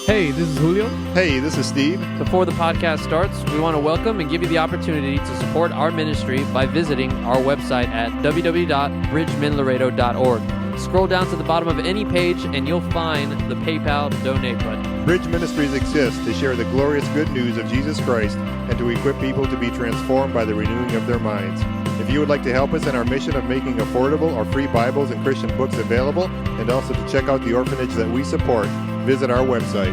Hey, this is Julio. Hey, this is Steve. Before the podcast starts, we want to welcome and give you the opportunity to support our ministry by visiting our website at www.bridgemanlaredo.org. Scroll down to the bottom of any page and you'll find the PayPal donate button. Bridge Ministries exists to share the glorious good news of Jesus Christ and to equip people to be transformed by the renewing of their minds. If you would like to help us in our mission of making affordable or free Bibles and Christian books available, and also to check out the orphanage that we support, visit our website.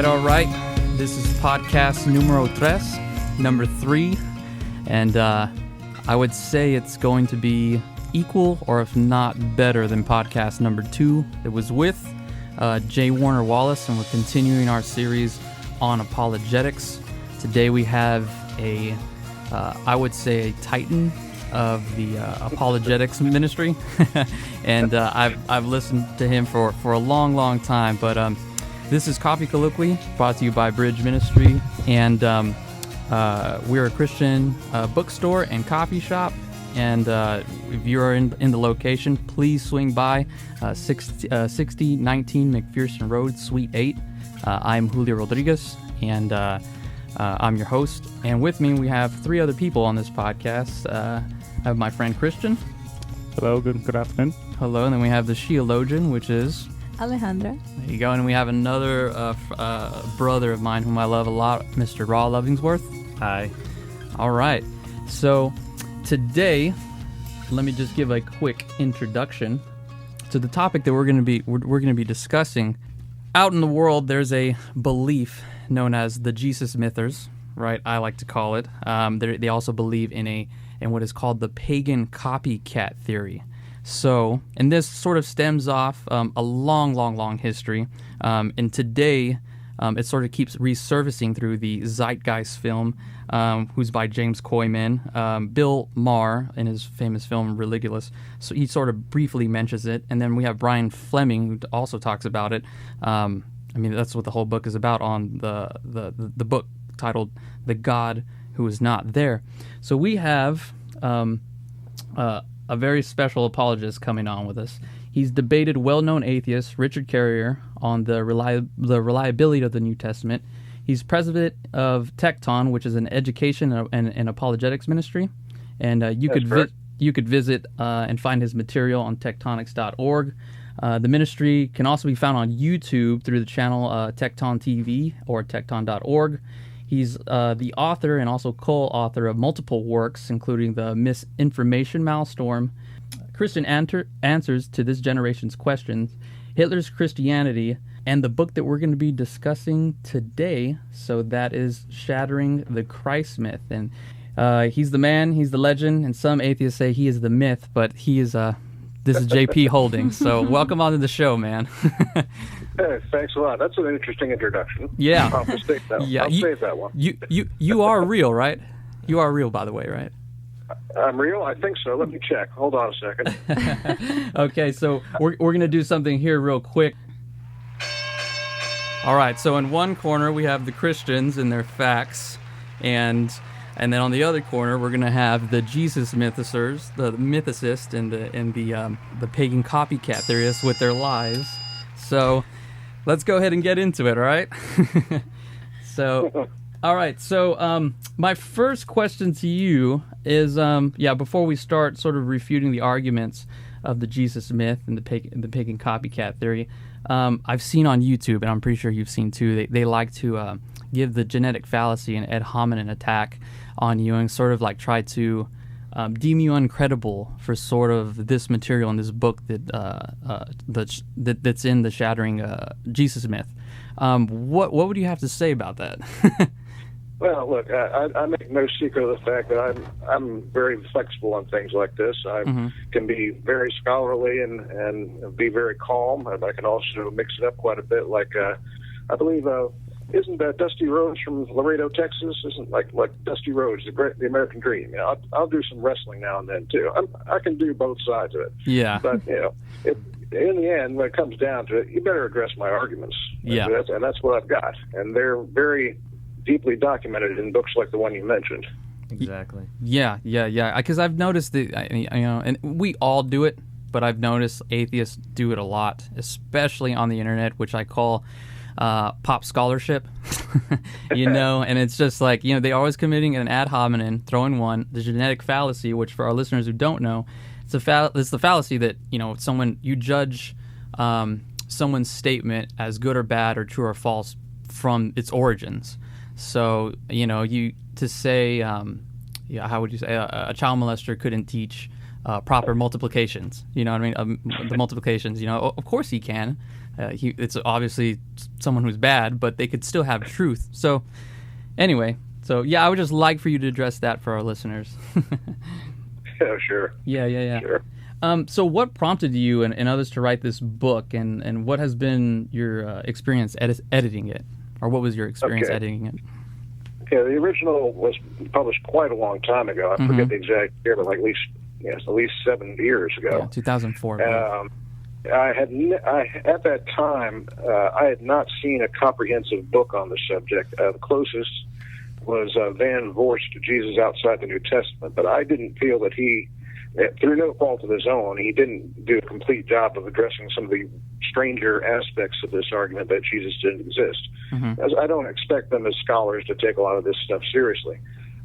All right. This is podcast numero tres, number 3, and I would say it's going to be equal, or if not better, than podcast number 2. It was with Warner Wallace, and we're continuing our series on apologetics. Today we have I would say a titan of the apologetics ministry, and I've listened to him for a long time, but this is Coffee Colloquy, brought to you by Bridge Ministry, and we're a Christian bookstore and coffee shop, and if you're in the location, please swing by 6019 McPherson Road, Suite 8. I'm Julio Rodriguez, and I'm your host, and with me we have 3 other people on this podcast. I have my friend Christian. Hello, good afternoon. Hello, and then we have the Sheologian, which is Alejandra. There you go, and we have another brother of mine whom I love a lot, Mr. Raw Lovingsworth. Hi. All right, so today, let me just give a quick introduction to the topic that we're going to be discussing. Out in the world, there's a belief known as the Jesus Mithras, right? I like to call it. They also believe in what is called the Pagan Copycat Theory. So, and this sort of stems off a long history, and today it sort of keeps resurfacing through the Zeitgeist film, who's by James Coyman, Bill Maher in his famous film Religulous. So he sort of briefly mentions it, and then we have Brian Fleming, who also talks about it. I mean, that's what the whole book is about, on the book titled "The God Who Is Not There." So we have a very special apologist coming on with us. He's debated well-known atheist Richard Carrier on the reliability of the New Testament. He's president of Tecton, which is an education and apologetics ministry. And you could visit and find his material on tectonics.org. The ministry can also be found on YouTube through the channel Tecton TV or tecton.org. He's the author and also co-author of multiple works, including the Misinformation Maelstrom, Christian Answers to This Generation's Questions, Hitler's Christianity, and the book that we're going to be discussing today. So that is Shattering the Christ Myth. And he's the man, he's the legend, and some atheists say he is the myth, but he is this is J.P. Holding. So welcome onto the show, man. Hey, thanks a lot. That's an interesting introduction. Yeah. I'll save that one. Yeah, I'll save that one. You are real, right? You are real, by the way, right? I'm real? I think so. Let me check. Hold on a second. Okay, so we're going to do something here real quick. All right, so in one corner we have the Christians and their facts, and then on the other corner we're going to have the Jesus mythicists, the mythicists, and the pagan copycat theorists with their lies. So let's go ahead and get into it, all right? All right, so my first question to you is, before we start sort of refuting the arguments of the Jesus myth and the pagan copycat theory, I've seen on YouTube, and I'm pretty sure you've seen too, they like to give the genetic fallacy and ad hominem attack on you and sort of like try to deem you uncredible for sort of this material in this book that's in the Shattering Jesus Myth. What would you have to say about that? Well, look, I make no secret of the fact that I'm very flexible on things like this. I can be very scholarly and be very calm, and I can also mix it up quite a bit. Like I believe isn't Dusty Rhodes from Laredo, Texas? Isn't like Dusty Rhodes, the American Dream? I'll do some wrestling now and then too. I can do both sides of it. Yeah. But in the end, when it comes down to it, you better address my arguments. Yeah. And that's what I've got, and they're very deeply documented in books like the one you mentioned. Exactly. Yeah. Because I've noticed that, and we all do it, but I've noticed atheists do it a lot, especially on the internet, which I call pop scholarship. And it's just like, they're always committing an ad hominem, throwing one, the genetic fallacy, which for our listeners who don't know, it's the fallacy that, you judge someone's statement as good or bad or true or false from its origins. So, to say, how would you say, a child molester couldn't teach proper multiplications, the multiplications, of course he can. It's obviously someone who's bad, but they could still have truth. So, anyway, I would just like for you to address that for our listeners. Yeah, sure. Yeah. Sure. So what prompted you and others to write this book, and what has been your experience editing it? Or what was your experience editing it? Okay, the original was published quite a long time ago. I forget the exact year, but at least 7 years ago. Yeah, 2004. At that time, I had not seen a comprehensive book on the subject. The closest was Van Voorst, Jesus Outside the New Testament, but I didn't feel that he, through no fault of his own, he didn't do a complete job of addressing some of the stranger aspects of this argument that Jesus didn't exist. As I don't expect them as scholars to take a lot of this stuff seriously.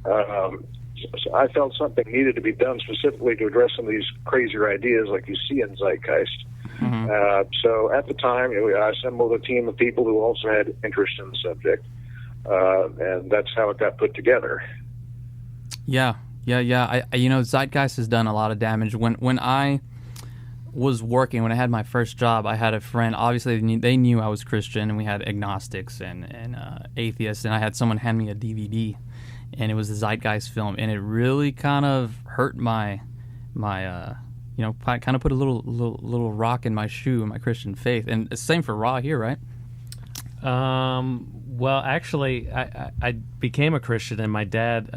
So I felt something needed to be done specifically to address some of these crazier ideas like you see in Zeitgeist. So at the time, I assembled a team of people who also had interest in the subject, and that's how it got put together. Yeah. Zeitgeist has done a lot of damage. When I was working, when I had my first job, I had a friend. Obviously, they knew I was Christian, and we had agnostics and atheists. And I had someone hand me a DVD, and it was the Zeitgeist film, and it really kind of hurt my kind of put a little rock in my shoe, in my Christian faith. And it's the same for Ra here, right? Well, actually, I became a Christian, and my dad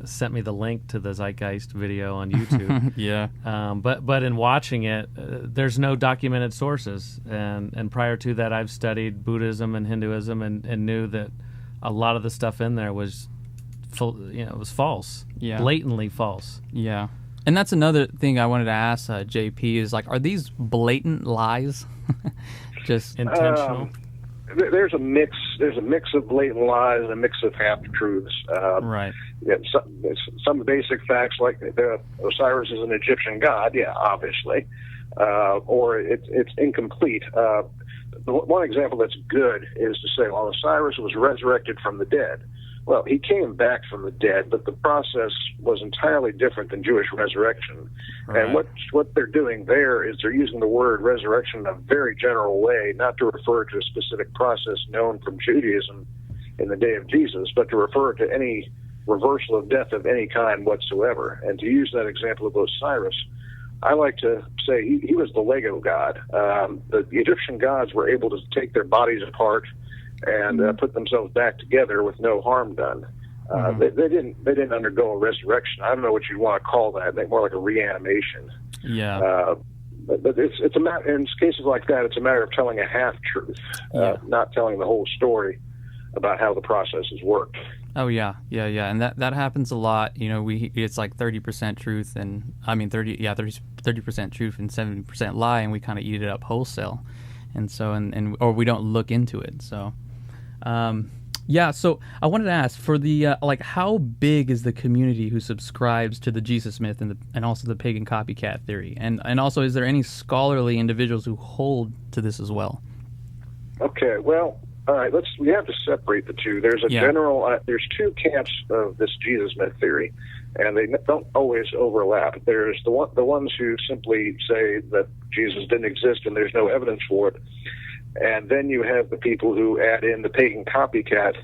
sent me the link to the Zeitgeist video on YouTube. Yeah. But in watching it, there's no documented sources, and prior to that, I've studied Buddhism and Hinduism, and knew that a lot of the stuff in there was, it was false, blatantly false. Yeah. And that's another thing I wanted to ask JP is, are these blatant lies? Just intentional? There's a mix. There's a mix of blatant lies and a mix of half truths. Right. Yeah, some basic facts like Osiris is an Egyptian god. Yeah, obviously. Or it's incomplete. One example that's good is to say, well, Osiris was resurrected from the dead. Well, he came back from the dead, but the process was entirely different than Jewish resurrection. Right. And what they're doing there is they're using the word resurrection in a very general way, not to refer to a specific process known from Judaism in the day of Jesus, but to refer to any reversal of death of any kind whatsoever. And to use that example of Osiris, I like to say he was the Lego god. The Egyptian gods were able to take their bodies apart and put themselves back together with no harm done. They didn't undergo a resurrection. I don't know what you want to call that. More like a reanimation. Yeah. But it's a matter in cases like that. It's a matter of telling a half truth, not telling the whole story about how the processes worked. Oh yeah, and that happens a lot. It's like 30% truth, and 30% truth and 70% lie, and we kind of eat it up wholesale, and so or we don't look into it. So. So I wanted to ask for the how big is the community who subscribes to the Jesus myth and also the Pagan Copycat Theory, and also is there any scholarly individuals who hold to this as well? Okay, well, all right. We have to separate the two. There's a general. There's two camps of this Jesus myth theory, and they don't always overlap. There's the ones who simply say that Jesus didn't exist and there's no evidence for it. And then you have the people who add in the Pagan Copycat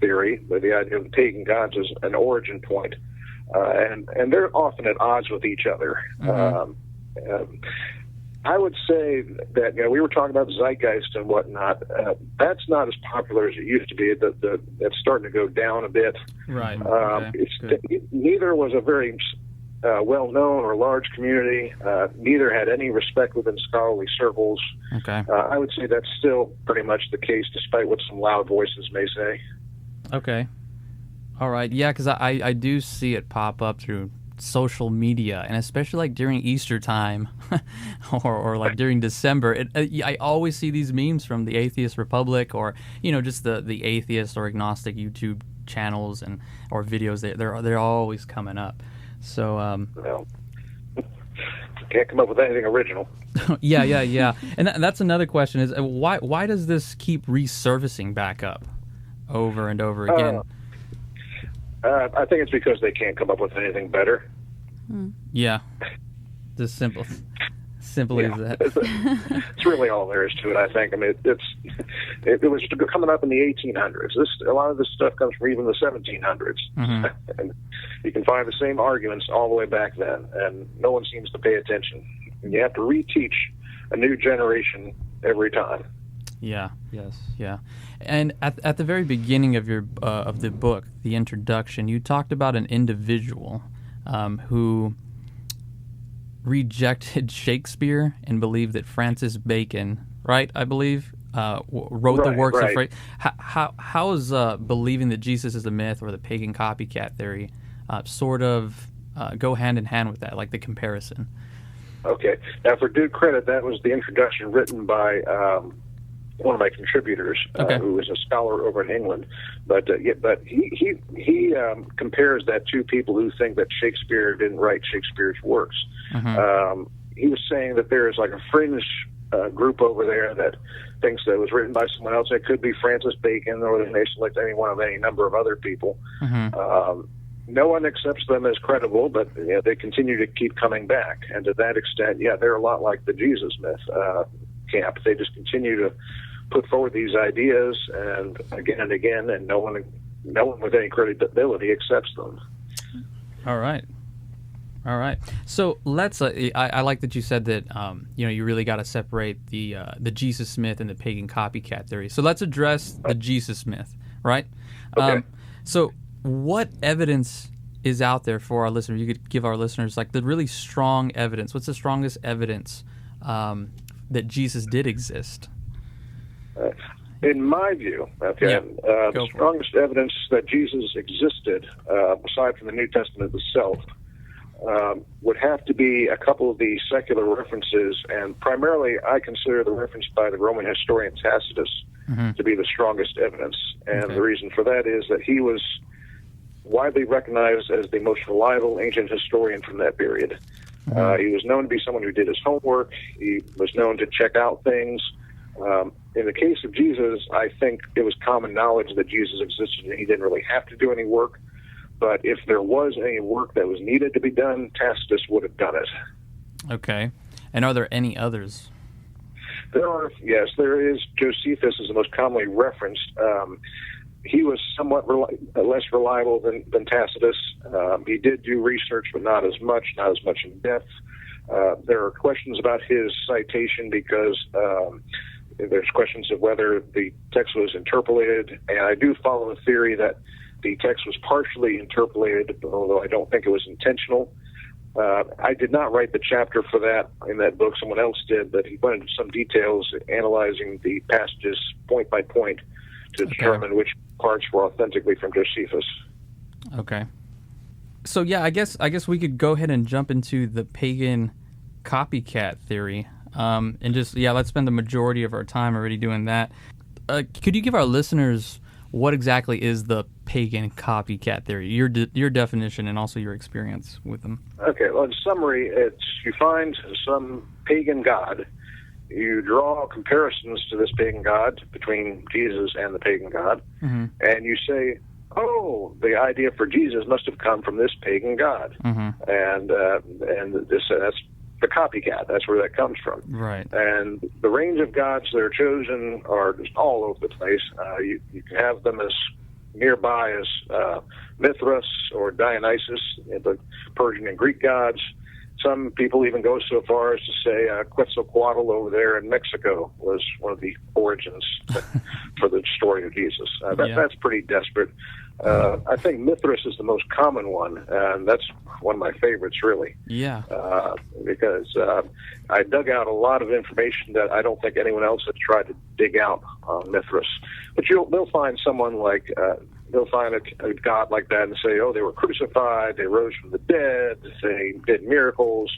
Theory, where the idea of the pagan gods is an origin point. And they're often at odds with each other. I would say that we were talking about zeitgeist and whatnot. That's not as popular as it used to be. That's starting to go down a bit. Right. Neither was a very well-known or large community. Neither had any respect within scholarly circles. Okay. I would say that's still pretty much the case, despite what some loud voices may say. Okay. All right. Yeah, because I do see it pop up through social media, and especially like during Easter time or like during December, I always see these memes from the Atheist Republic, or just the atheist or agnostic YouTube channels or videos. They're always coming up. So well, can't come up with anything original. yeah. And that's another question: is why does this keep resurfacing back up over and over again? I think it's because they can't come up with anything better. Yeah, just simple as that. It's really all there is to it, I think. I mean, it was coming up in the 1800s. A lot of this stuff comes from even the 1700s. Mm-hmm. And you can find the same arguments all the way back then, and no one seems to pay attention. And you have to reteach a new generation every time. Yeah. Yes. Yeah. And at the very beginning of your of the book, the introduction, you talked about an individual who rejected Shakespeare and believed that Francis Bacon, right, I believe, wrote the works of how is believing that Jesus is a myth or the Pagan Copycat Theory sort of go hand in hand with that, like the comparison? Okay. Now, for due credit, that was the introduction written by one of my contributors, who is a scholar over in England. But he compares that to people who think that Shakespeare didn't write Shakespeare's works. Mm-hmm. He was saying that there is like a fringe group over there that thinks that it was written by someone else. It could be Francis Bacon, or they may select any one of any number of other people. Mm-hmm. No one accepts them as credible, but they continue to keep coming back. And to that extent, they're a lot like the Jesus myth camp. They just continue to put forward these ideas and again, and no one with any credibility accepts them. All right. So let's. I like that you said that. You really got to separate the Jesus myth and the Pagan Copycat Theory. So let's address the Jesus myth, right? Okay. So what evidence is out there for our listeners? You could give our listeners like the really strong evidence. What's the strongest evidence that Jesus did exist? In my view, the strongest evidence that Jesus existed, aside from the New Testament itself, would have to be a couple of the secular references, and primarily I consider the reference by the Roman historian Tacitus to be the strongest evidence. And the reason for that is that he was widely recognized as the most reliable ancient historian from that period. He was known to be someone who did his homework. He was known to check out things. In the case of Jesus, I think it was common knowledge that Jesus existed and he didn't really have to do any work. But if there was any work that was needed to be done, Tacitus would have done it. Okay. And are there any others? Yes, there is. Josephus is the most commonly referenced. He was somewhat less reliable than Tacitus. He did do research, but not as much in depth. There are questions about his citation because there's questions of whether the text was interpolated, and I do follow the theory that the text was partially interpolated, although I don't think it was intentional. I did not write the chapter for that in that book. Someone else did, but he went into some details analyzing the passages point by point to determine which parts were authentically from Josephus. Okay. So I guess we could go ahead and jump into the Pagan Copycat Theory, and just let's spend the majority of our time already doing that. Could you give our listeners what exactly is the Pagan Copycat Theory, your definition, and also your experience with them? Okay. Well, in summary, it's you find some pagan god. You draw comparisons to this pagan god between Jesus and the pagan god, and you say, "Oh, the idea for Jesus must have come from this pagan god," and that's the copycat. That's where that comes from. Right. And the range of gods that are chosen are just all over the place. You can have them as nearby as Mithras or Dionysus, the Persian and Greek gods. Some people even go so far as to say Quetzalcoatl over there in Mexico was one of the origins for the story of Jesus. That's pretty desperate. I think Mithras is the most common one, and that's one of my favorites, really. Yeah. Because I dug out a lot of information that I don't think anyone else has tried to dig out on Mithras. But they'll find someone like... they'll find a god like that and say, oh, they were crucified, they rose from the dead, they did miracles.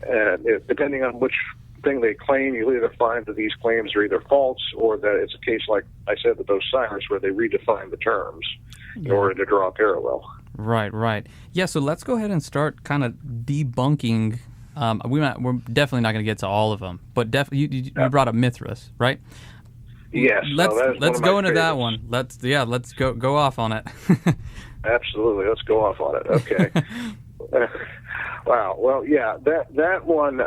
And depending on which thing they claim, you'll either find that these claims are either false or that it's a case like I said with Osiris where they redefine the terms in order to draw a parallel. Right. Yeah, so let's go ahead and start kind of debunking. We're definitely not going to get to all of them, but you brought up Mithras, right? Yes. Let's go into that one. Let's go off on it. Absolutely. Let's go off on it. Okay. Wow. Well, yeah, that one,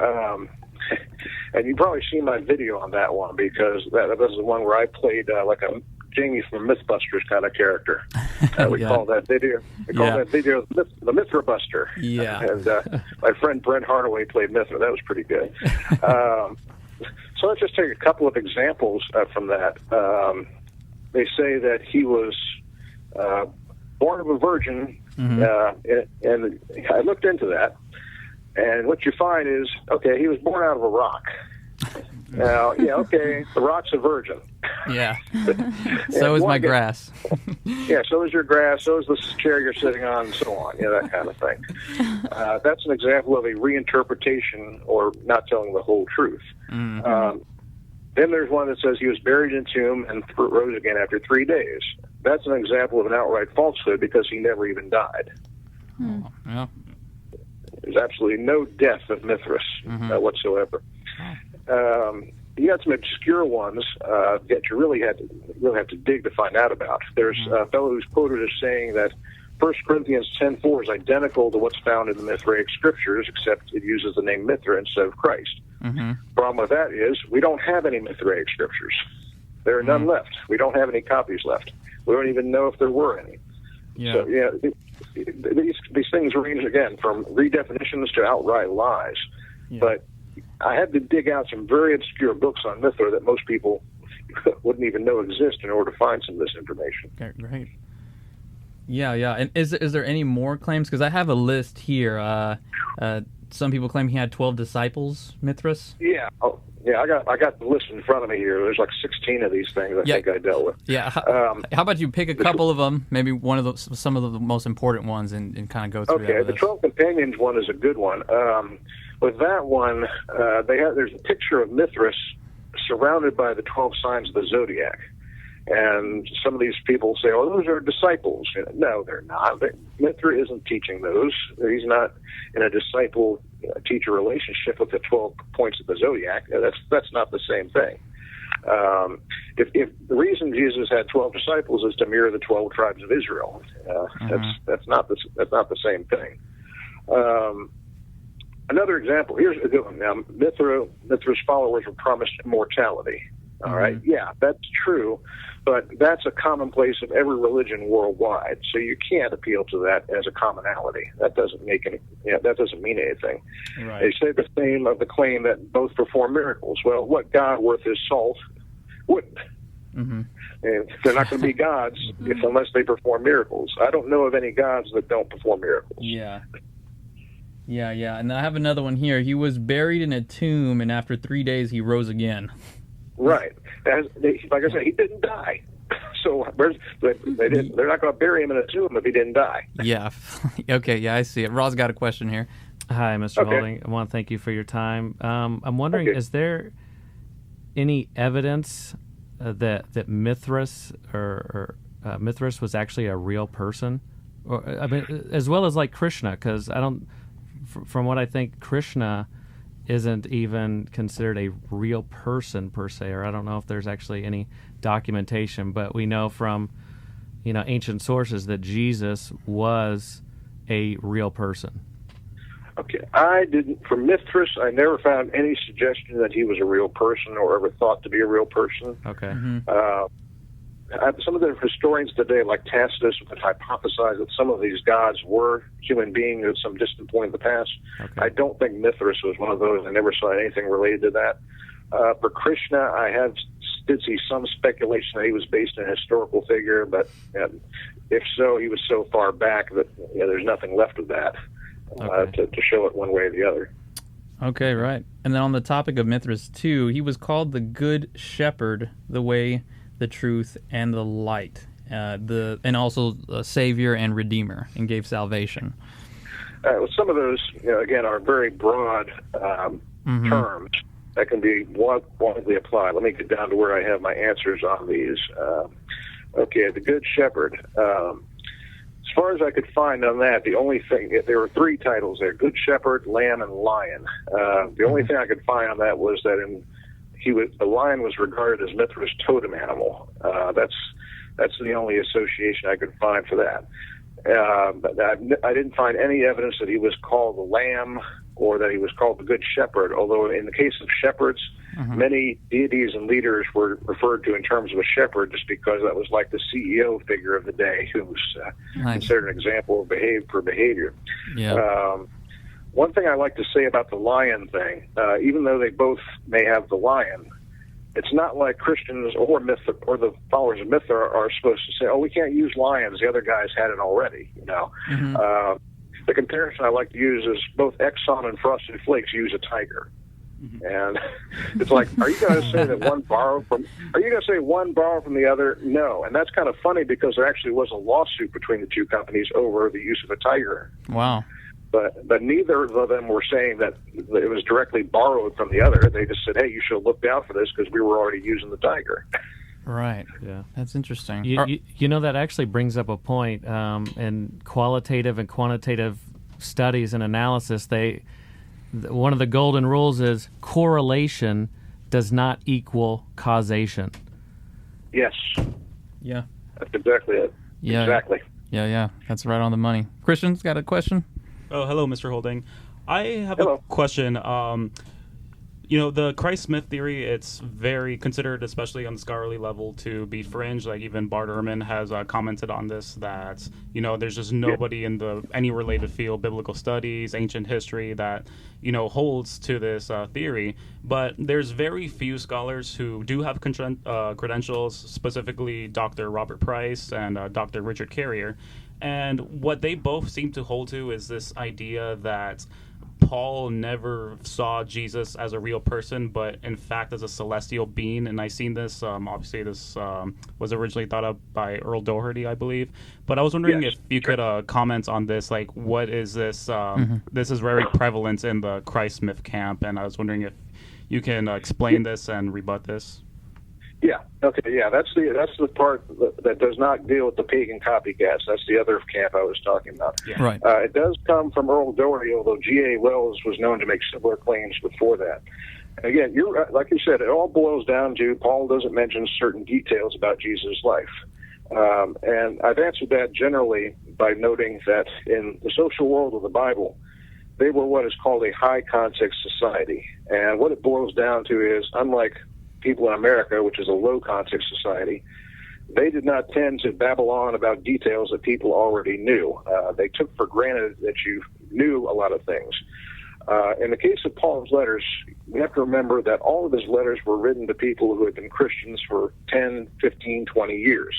and you've probably seen my video on that one because that was the one where I played like a Jamie from Mythbusters kind of character. We call that video. We call that video the Mithrabuster. Yeah. And my friend Brent Hardaway played Mithra. That was pretty good. So let's just take a couple of examples from that. They say that he was born of a virgin, and I looked into that, and what you find is, okay, he was born out of a rock. Now, the rock's a virgin. Yeah. So is my grass. Yeah, so is your grass, so is the chair you're sitting on, and so on, that kind of thing. That's an example of a reinterpretation or not telling the whole truth. Mm-hmm. Then there's one that says he was buried in a tomb and rose again after 3 days. That's an example of an outright falsehood because he never even died. Yeah. There's absolutely no death of Mithras whatsoever. You got some obscure ones that you really have to dig to find out about. There's a fellow who's quoted as saying that 1 Corinthians 10:4 is identical to what's found in the Mithraic scriptures, except it uses the name Mithra instead of Christ. Mm-hmm. Problem with that is we don't have any Mithraic scriptures. There are none left. We don't have any copies left. We don't even know if there were any. Yeah. So, these things range, again, from redefinitions to outright lies. Yeah. But I had to dig out some very obscure books on Mithra that most people wouldn't even know exist in order to find some of this information. Okay, great. Yeah. And is there any more claims? Because I have a list here. Some people claim he had 12 disciples, Mithras. Yeah. Oh, yeah. I got the list in front of me here. There's like 16 of these things I think I dealt with. Yeah. How about you pick a couple of them, maybe some of the most important ones, and kind of go through that. Okay. The 12 Companions one is a good one. With that one, there's a picture of Mithras surrounded by the 12 signs of the zodiac. And some of these people say, oh, those are disciples. No, they're not. Mithra isn't teaching those. He's not in a disciple-teacher relationship with the 12 points of the zodiac. That's not the same thing. If the reason Jesus had 12 disciples is to mirror the 12 tribes of Israel, that's not the same thing. Another example, here's a good one. Now, Mithra's followers were promised immortality. All right, yeah, that's true, but that's a commonplace of every religion worldwide. So you can't appeal to that as a commonality. That doesn't mean anything. Right. They say the same of the claim that both perform miracles. Well, what God worth his salt wouldn't? Mm-hmm. And they're not going to be gods unless they perform miracles. I don't know of any gods that don't perform miracles. Yeah. And I have another one here. He was buried in a tomb, and after 3 days, he rose again. Right. Like I said, he didn't die. So they're not going to bury him in a tomb if he didn't die. Yeah. Okay, yeah, I see it. Ross got a question here. Hi, Mr. Holding. I want to thank you for your time. I'm wondering, is there any evidence that Mithras or Mithras was actually a real person? Or, I mean, as well as like Krishna, because from what I think, Krishna isn't even considered a real person per se, or I don't know if there's actually any documentation, but we know from ancient sources that Jesus was a real person. Okay, for Mithras, I never found any suggestion that he was a real person or ever thought to be a real person. Okay. Mm-hmm. some of the historians today, like Tacitus, would hypothesize that some of these gods were human beings at some distant point in the past. Okay. I don't think Mithras was one of those. I never saw anything related to that. For Krishna, I did see some speculation that he was based on a historical figure, but if so, he was so far back that there's nothing left of that to show it one way or the other. Okay, right. And then on the topic of Mithras too, he was called the Good Shepherd, the way, the truth, and the light, and also a Savior and Redeemer, and gave salvation. Some of those, again, are very broad terms that can be widely applied. Let me get down to where I have my answers on these. Okay, the Good Shepherd. As far as I could find on that, the only thing, there were three titles there: Good Shepherd, Lamb, and Lion. The only thing I could find on that was that the lion was regarded as Mithras' totem animal. That's the only association I could find for that. But I didn't find any evidence that he was called the Lamb or that he was called the Good Shepherd, although in the case of shepherds, many deities and leaders were referred to in terms of a shepherd just because that was like the CEO figure of the day who was considered an example of behavior. Yeah. One thing I like to say about the lion thing, even though they both may have the lion, it's not like Christians or the followers of Mithra are supposed to say, "Oh, we can't use lions. The other guys had it already." The comparison I like to use is both Exxon and Frosted Flakes use a tiger, and it's like, are you going to say that one borrowed from? Are you going to say one borrowed from the other? No, and that's kind of funny because there actually was a lawsuit between the two companies over the use of a tiger. Wow. But neither of them were saying that it was directly borrowed from the other. They just said, "Hey, you should look out for this because we were already using the tiger." Right. Yeah. That's interesting. That actually brings up a point. In qualitative and quantitative studies and analysis, one of the golden rules is correlation does not equal causation. Yes. Yeah. That's exactly it. Yeah. Exactly. Yeah. That's right on the money. Christian's got a question? Oh, hello, Mr. Holding. I have Hello. a question. The Christ Myth theory, it's very considered, especially on the scholarly level, to be fringe. Like even Bart Ehrman has commented on this, that, there's just nobody in any related field, biblical studies, ancient history, that, holds to this theory. But there's very few scholars who do have credentials, specifically Dr. Robert Price and Dr. Richard Carrier. And what they both seem to hold to is this idea that Paul never saw Jesus as a real person, but in fact as a celestial being. And I've seen this, obviously this was originally thought up by Earl Doherty, I believe. But I was wondering if you could comment on this, like what is this? This is very prevalent in the Christ Myth camp, and I was wondering if you can explain this and rebut this. Yeah. Okay. Yeah. That's the part that does not deal with the pagan copycats. That's the other camp I was talking about. Yeah. Right. It does come from Earl Doherty, although G.A. Wells was known to make similar claims before that. Again, you're like you said, it all boils down to Paul doesn't mention certain details about Jesus' life, and I've answered that generally by noting that in the social world of the Bible, they were what is called a high context society, and what it boils down to is, unlike people in America, which is a low context society, they did not tend to babble on about details that people already knew. They took for granted that you knew a lot of things. In the case of Paul's letters, we have to remember that all of his letters were written to people who had been Christians for 10, 15, 20 years.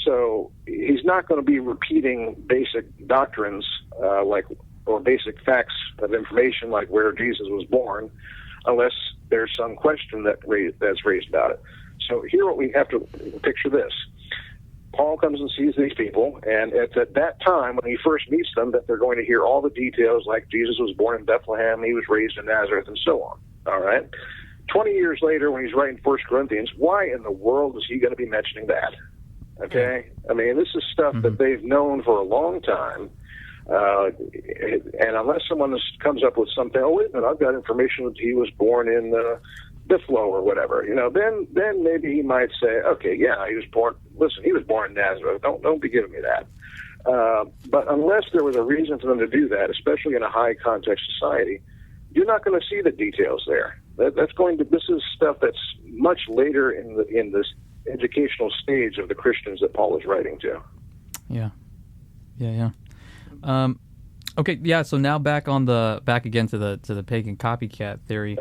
So he's not going to be repeating basic doctrines or basic facts of information like where Jesus was born, unless there's some question that's raised about it. So here what we have to picture this. Paul comes and sees these people, and it's at that time when he first meets them that they're going to hear all the details like Jesus was born in Bethlehem, he was raised in Nazareth, and so on. All right? 20 years later, when he's writing 1 Corinthians, why in the world is he going to be mentioning that? Okay? I mean, this is stuff that they've known for a long time. And unless someone comes up with something, oh, wait a minute, I've got information that he was born in Buffalo or whatever, then maybe he might say, okay, yeah, he was born in Nazareth. Don't be giving me that. But unless there was a reason for them to do that, especially in a high context society, you're not going to see the details there. This is stuff that's much later in educational stage of the Christians that Paul is writing to. Yeah. Okay, yeah. So now back again to the pagan copycat theory.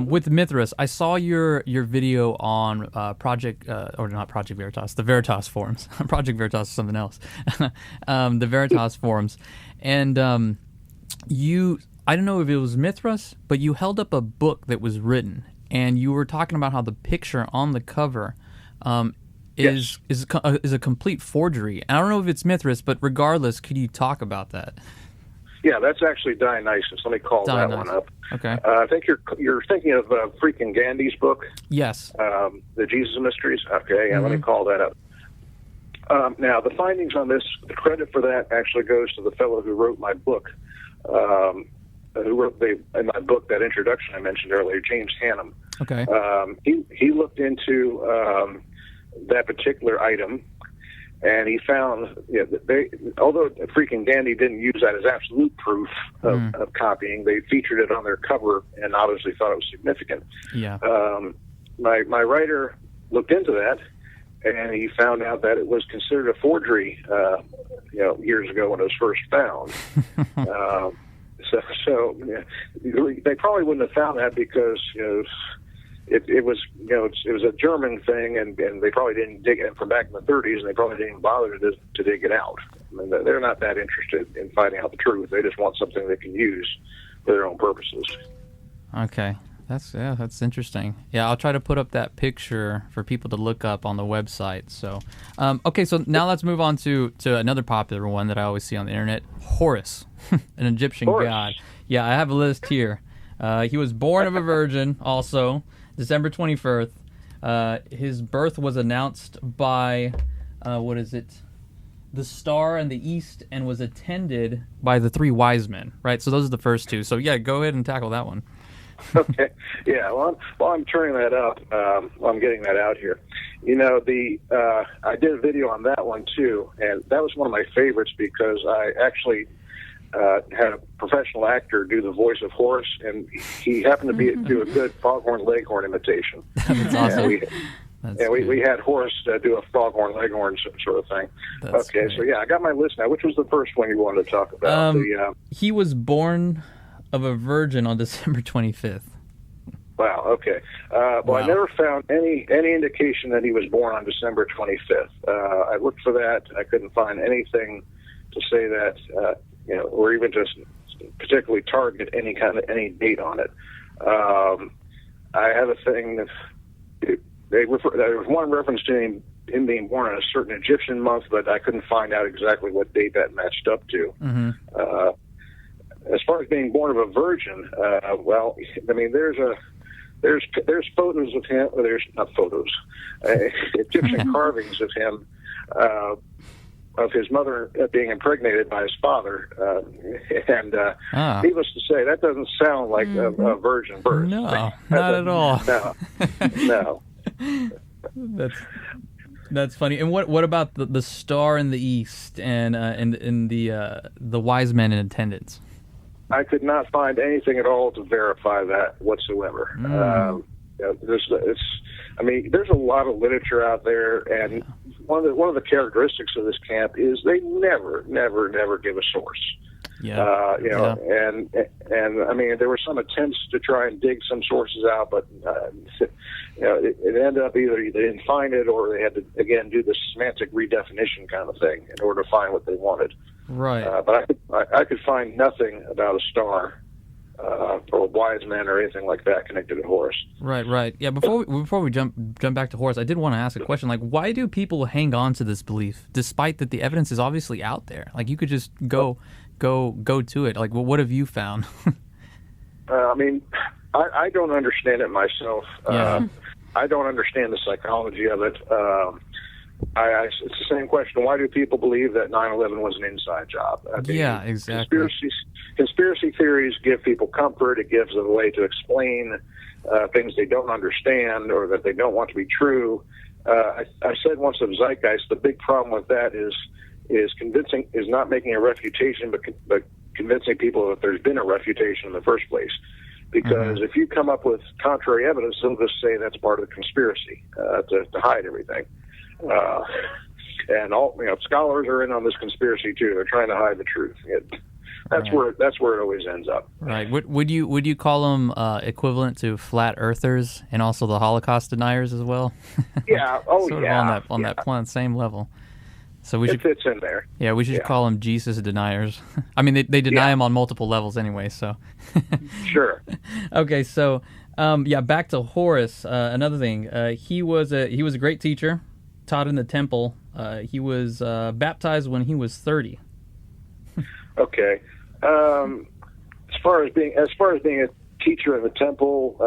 With Mithras, I saw your video on not Project Veritas, the Veritas forums. Project Veritas is something else. The Veritas forums, and I don't know if it was Mithras, but you held up a book that was written, and you were talking about how the picture on the cover is a complete forgery. I don't know if it's Mithras, but regardless, could you talk about that? Yeah, that's actually Dionysus. Let me call that one up. Okay. I think you're thinking of freaking Gandhi's book. Yes. The Jesus Mysteries. Okay, yeah, let me call that up. Now, the findings on this, the credit for that actually goes to the fellow who wrote my book, in my book, that introduction I mentioned earlier, James Hannum. Okay. He looked into that particular item, and he found, although freaking Gandhi didn't use that as absolute proof of copying, they featured it on their cover and obviously thought it was significant. Yeah. My writer looked into that, and he found out that it was considered a forgery, years ago when it was first found. So they probably wouldn't have found that because it was a German thing, and they probably didn't dig it from back in the 30s, and they probably didn't bother to dig it out. I mean, they're not that interested in finding out the truth. They just want something they can use for their own purposes. Okay. That's interesting. Yeah, I'll try to put up that picture for people to look up on the website. So, okay, so now let's move on to another popular one that I always see on the internet, Horus, an Egyptian god. Yeah, I have a list here. He was born of a virgin, also, December 21st. His birth was announced by, the star in the east, and was attended by the three wise men, right? So those are the first two. So, yeah, go ahead and tackle that one. Okay. Yeah. Well, I'm turning that up. I'm getting that out here. I did a video on that one too, and that was one of my favorites because I actually had a professional actor do the voice of Horus, and he happened to do a good foghorn leghorn imitation. That's awesome. We had Horus do a foghorn leghorn sort of thing. That's okay. great. So yeah, I got my list now. Which was the first one you wanted to talk about? He was born of a virgin on December 25th. Wow, okay. Wow. I never found any indication that he was born on December 25th. I looked for that. I couldn't find anything to say that, or even just particularly target any date on it. I have a thing that there was one reference to him being born on a certain Egyptian month, but I couldn't find out exactly what date that matched up to. Mm-hmm. As far as being born of a virgin, there's photos of him. Well, there's not photos, Egyptian carvings of him, of his mother being impregnated by his father, and needless to say, that doesn't sound like a virgin birth. No, not at all. No. That's funny. And what about the star in the east and the wise men in attendance? I could not find anything at all to verify that whatsoever. There's a lot of literature out there, and one of the characteristics of this camp is they never give a source. Yeah. And I mean, there were some attempts to try and dig some sources out, but it ended up either they didn't find it, or they had to again do the semantic redefinition kind of thing in order to find what they wanted. Right. But I could find nothing about a star or wise men or anything like that connected to Horus. Right. Yeah. Before we jump back to Horus, I did want to ask a question. Like, why do people hang on to this belief, despite that the evidence is obviously out there? Like, you could just go to it. Like, what have you found? I don't understand it myself. Yeah. I don't understand the psychology of it. It's the same question. Why do people believe that 9/11 was an inside job? Yeah, exactly. Conspiracy theories give people comfort. It gives them a way to explain things they don't understand or that they don't want to be true. I said once of Zeitgeist, the big problem with that is not making a refutation, but convincing people that there's been a refutation in the first place. because if you come up with contrary evidence, they'll just say that's part of the conspiracy to hide everything. And all scholars are in on this conspiracy too. They're trying to hide the truth. That's where it always ends up. Right. Would you call them equivalent to flat earthers and also the Holocaust deniers as well? Yeah. Oh, sort yeah. Of on that same level. So it fits in there. Yeah, we should call them Jesus deniers. I mean, they deny him on multiple levels anyway. So. Sure. Okay. So, back to Horus. Another thing, he was a great teacher, taught in the temple. He was baptized when he was 30. Okay. As far as being a teacher in the temple,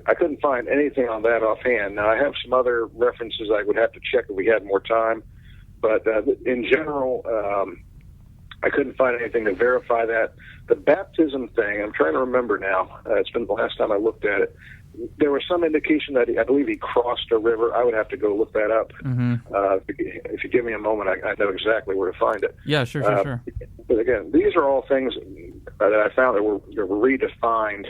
I couldn't find anything on that offhand. Now I have some other references I would have to check if we had more time, but in general, I couldn't find anything to verify that. The baptism thing, I'm trying to remember now. It's been the last time I looked at it. There was some indication that I believe he crossed a river. I would have to go look that up. If you give me a moment, I know exactly where to find it. Yeah, sure. But again, these are all things that I found that were redefined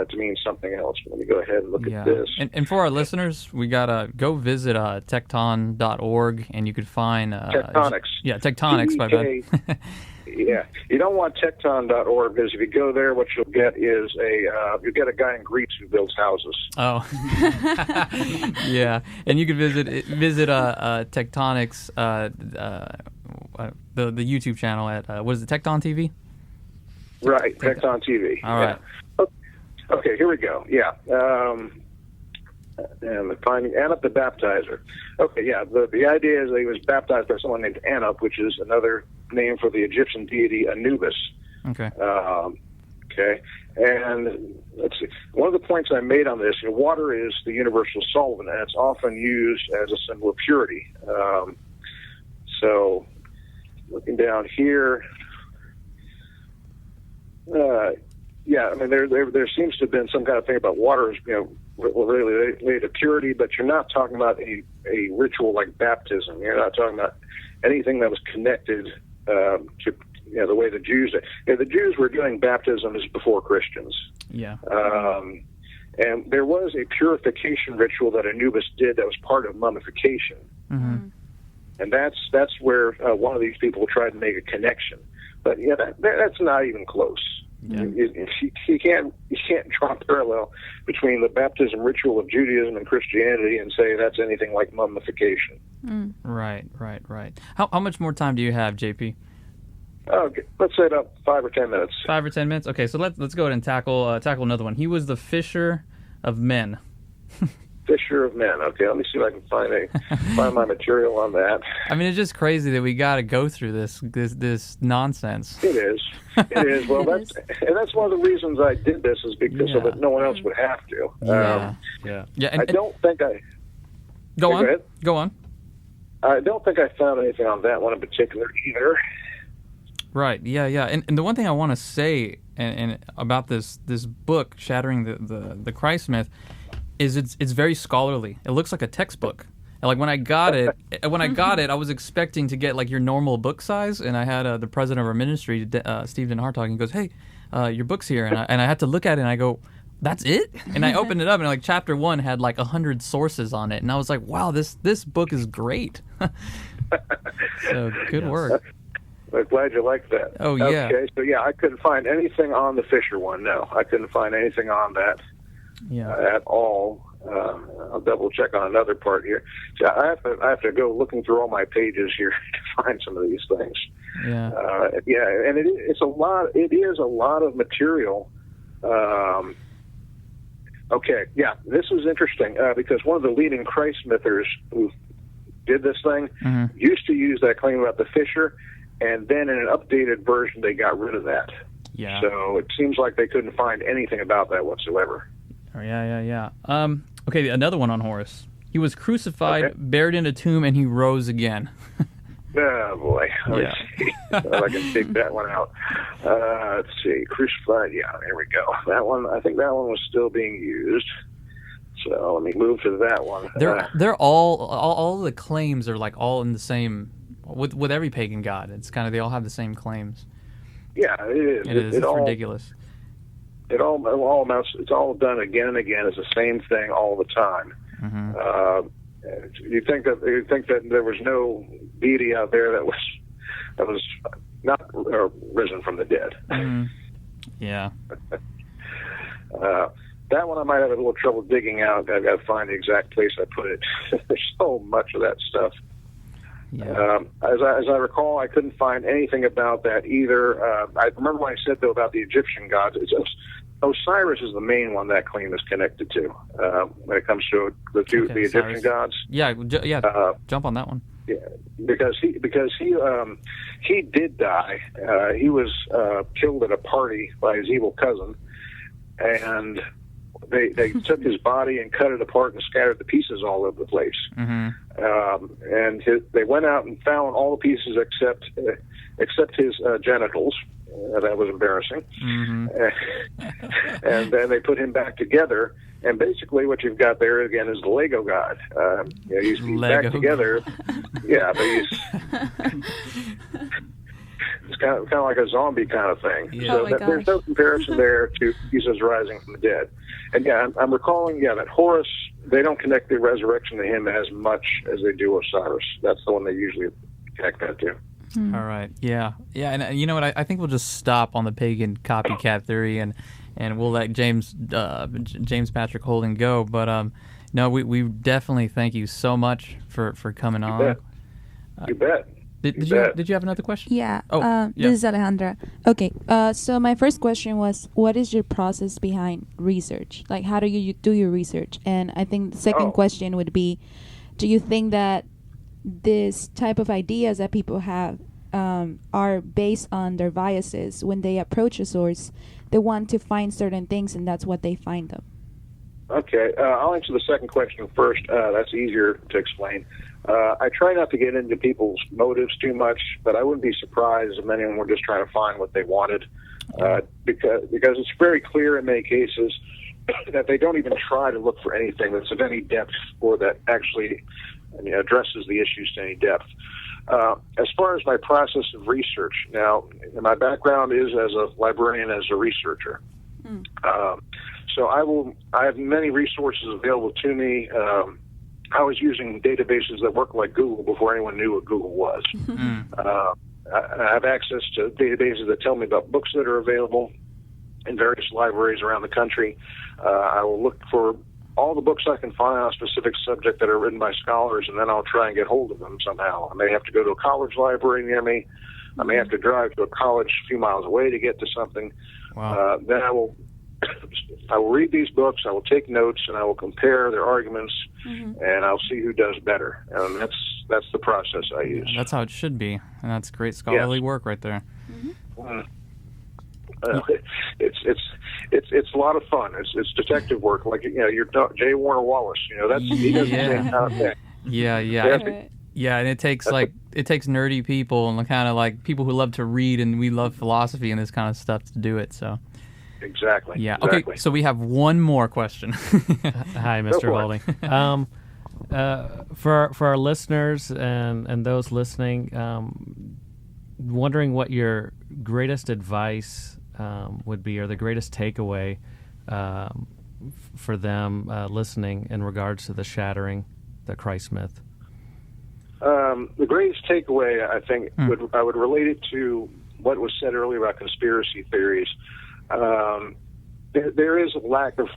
to mean something else. Let me go ahead and look at this. And for our listeners, we gotta go visit tecton.org, and you could find Tectonics. Tectonics. My bad. Yeah, you don't want tecton.org because if you go there, what you'll get is you'll get a guy in Greece who builds houses. Oh, yeah, and you can visit Tectonics, the YouTube channel at what is it, Tecton TV? Right, Tecton TV. All right. Yeah. Okay, here we go. Yeah. And finding Anup the baptizer. Okay, yeah. The idea is that he was baptized by someone named Anup, which is another name for the Egyptian deity Anubis. Okay. Okay. And let's see. One of the points I made on this, water is the universal solvent, and it's often used as a symbol of purity. So, looking down here, I mean, there seems to have been some kind of thing about water, really related to purity, but you're not talking about a ritual like baptism. You're not talking about anything that was connected to the way the Jews. The Jews were doing baptisms before Christians. Yeah. And there was a purification ritual that Anubis did that was part of mummification. Mm-hmm. And that's where one of these people tried to make a connection. But that's not even close. Yeah. You can't draw a parallel between the baptism ritual of Judaism and Christianity and say that's anything like mummification. Right. How much more time do you have, JP? Okay, let's say about 5 or 10 minutes. 5 or 10 minutes. Okay, so let's go ahead and tackle another one. He was the fisher of men. Fisher of men. Okay, let me see if I can find my material on that. I mean, it's just crazy that we got to go through this nonsense. It is. Well, that's one of the reasons I did this is because so that no one else would have to. And I don't think I. Go on. Go ahead. Go on. I don't think I found anything on that one in particular either. Right. Yeah. And the one thing I want to say and about this book, Shattering the Christ Myth, is it's very scholarly. It looks like a textbook. And like when I got it, I was expecting to get like your normal book size, and I had the president of our ministry, Steve Denhart, talking. He goes, "Hey, your book's here," and I had to look at it, and I go, "That's it?" And I opened it up, and like chapter 1 had like 100 sources on it, and I was like, "Wow, this book is great." So good work. I'm glad you liked that. Oh yeah. Okay, so I couldn't find anything on the Fisher one. No, I couldn't find anything on that. At all. I'll double check on another part here. So I have to go looking through all my pages here to find some of these things. Yeah. And it's a lot. It is a lot of material. Okay. Yeah. This was interesting because one of the leading Christ mythers who did this thing used to use that claim about the fisher, and then in an updated version they got rid of that. Yeah. So it seems like they couldn't find anything about that whatsoever. Oh, yeah. Okay, another one on Horus. He was crucified, buried in a tomb, and he rose again. Oh, boy. Let me see if I can take that one out. Let's see. Crucified. Yeah, there we go. That one, I think that one was still being used. So let me move to that one. They're all the claims are like all in the same, with every pagan god. It's kind of, they all have the same claims. Yeah, it is. It's ridiculous. it all amounts. It's all done again and again. It's the same thing all the time. Mm-hmm. You think that there was no deity out there that was not risen from the dead. Mm-hmm. Yeah. That one I might have a little trouble digging out. I've got to find the exact place I put it. There's so much of that stuff. Yeah. As I recall, I couldn't find anything about that either. I remember when I said, though, about the Egyptian gods. Osiris is the main one that claim is connected to when it comes to the Egyptian gods. Yeah, jump on that one. Yeah, because he did die. He was killed at a party by his evil cousin, and they took his body and cut it apart and scattered the pieces all over the place. Mm-hmm. And they went out and found all the pieces except his genitals. That was embarrassing. Mm-hmm. And then they put him back together. And basically, what you've got there again is the Lego god. He's back together. Yeah, but it's kind of like a zombie kind of thing. Yeah. So there's no comparison there to Jesus rising from the dead. And yeah, I'm recalling that Horus, they don't connect the resurrection to him as much as they do Osiris. That's the one they usually connect that to. All right. Yeah. And you know what? I think we'll just stop on the pagan copycat theory, and we'll let James Patrick Holding go. But no, we definitely thank you so much for coming on. You bet. Did you have another question? Yeah. Yeah. This is Alejandra. Okay. So my first question was, what is your process behind research? Like, how do you do your research? And I think the second question would be, do you think that this type of ideas that people have are based on their biases? When they approach a source, they want to find certain things, and that's what they find them. Okay, I'll answer the second question first. That's easier to explain. I try not to get into people's motives too much, but I wouldn't be surprised if many of them were just trying to find what they wanted, because it's very clear in many cases that they don't even try to look for anything that's of any depth or that actually addresses the issues to any depth. As far as my process of research, now, my background is as a librarian, as a researcher. So I have many resources available to me. I was using databases that work like Google before anyone knew what Google was. I have access to databases that tell me about books that are available in various libraries around the country. I will look for all the books I can find on a specific subject that are written by scholars, and then I'll try and get hold of them somehow. I may have to go to a college library near me. I may have to drive to a college a few miles away to get to something. Wow. Then I will read these books, I will take notes, and I will compare their arguments, and I'll see who does better. And that's the process I use. That's how it should be, and that's great scholarly work right there. It's a lot of fun. It's detective work, like you're J. Warner Wallace. He does the same kind of thing. Yeah, and it takes nerdy people and kind of like people who love to read, and we love philosophy and this kind of stuff to do it. So. Exactly. Yeah. Exactly. Okay. So we have one more question. Hi, Mr. Holding. For our listeners and those listening, wondering what your greatest advice would be, or the greatest takeaway for them listening in regards to the Shattering the Christ Myth. The greatest takeaway, I think, I would relate it to what was said earlier about conspiracy theories. There's lack of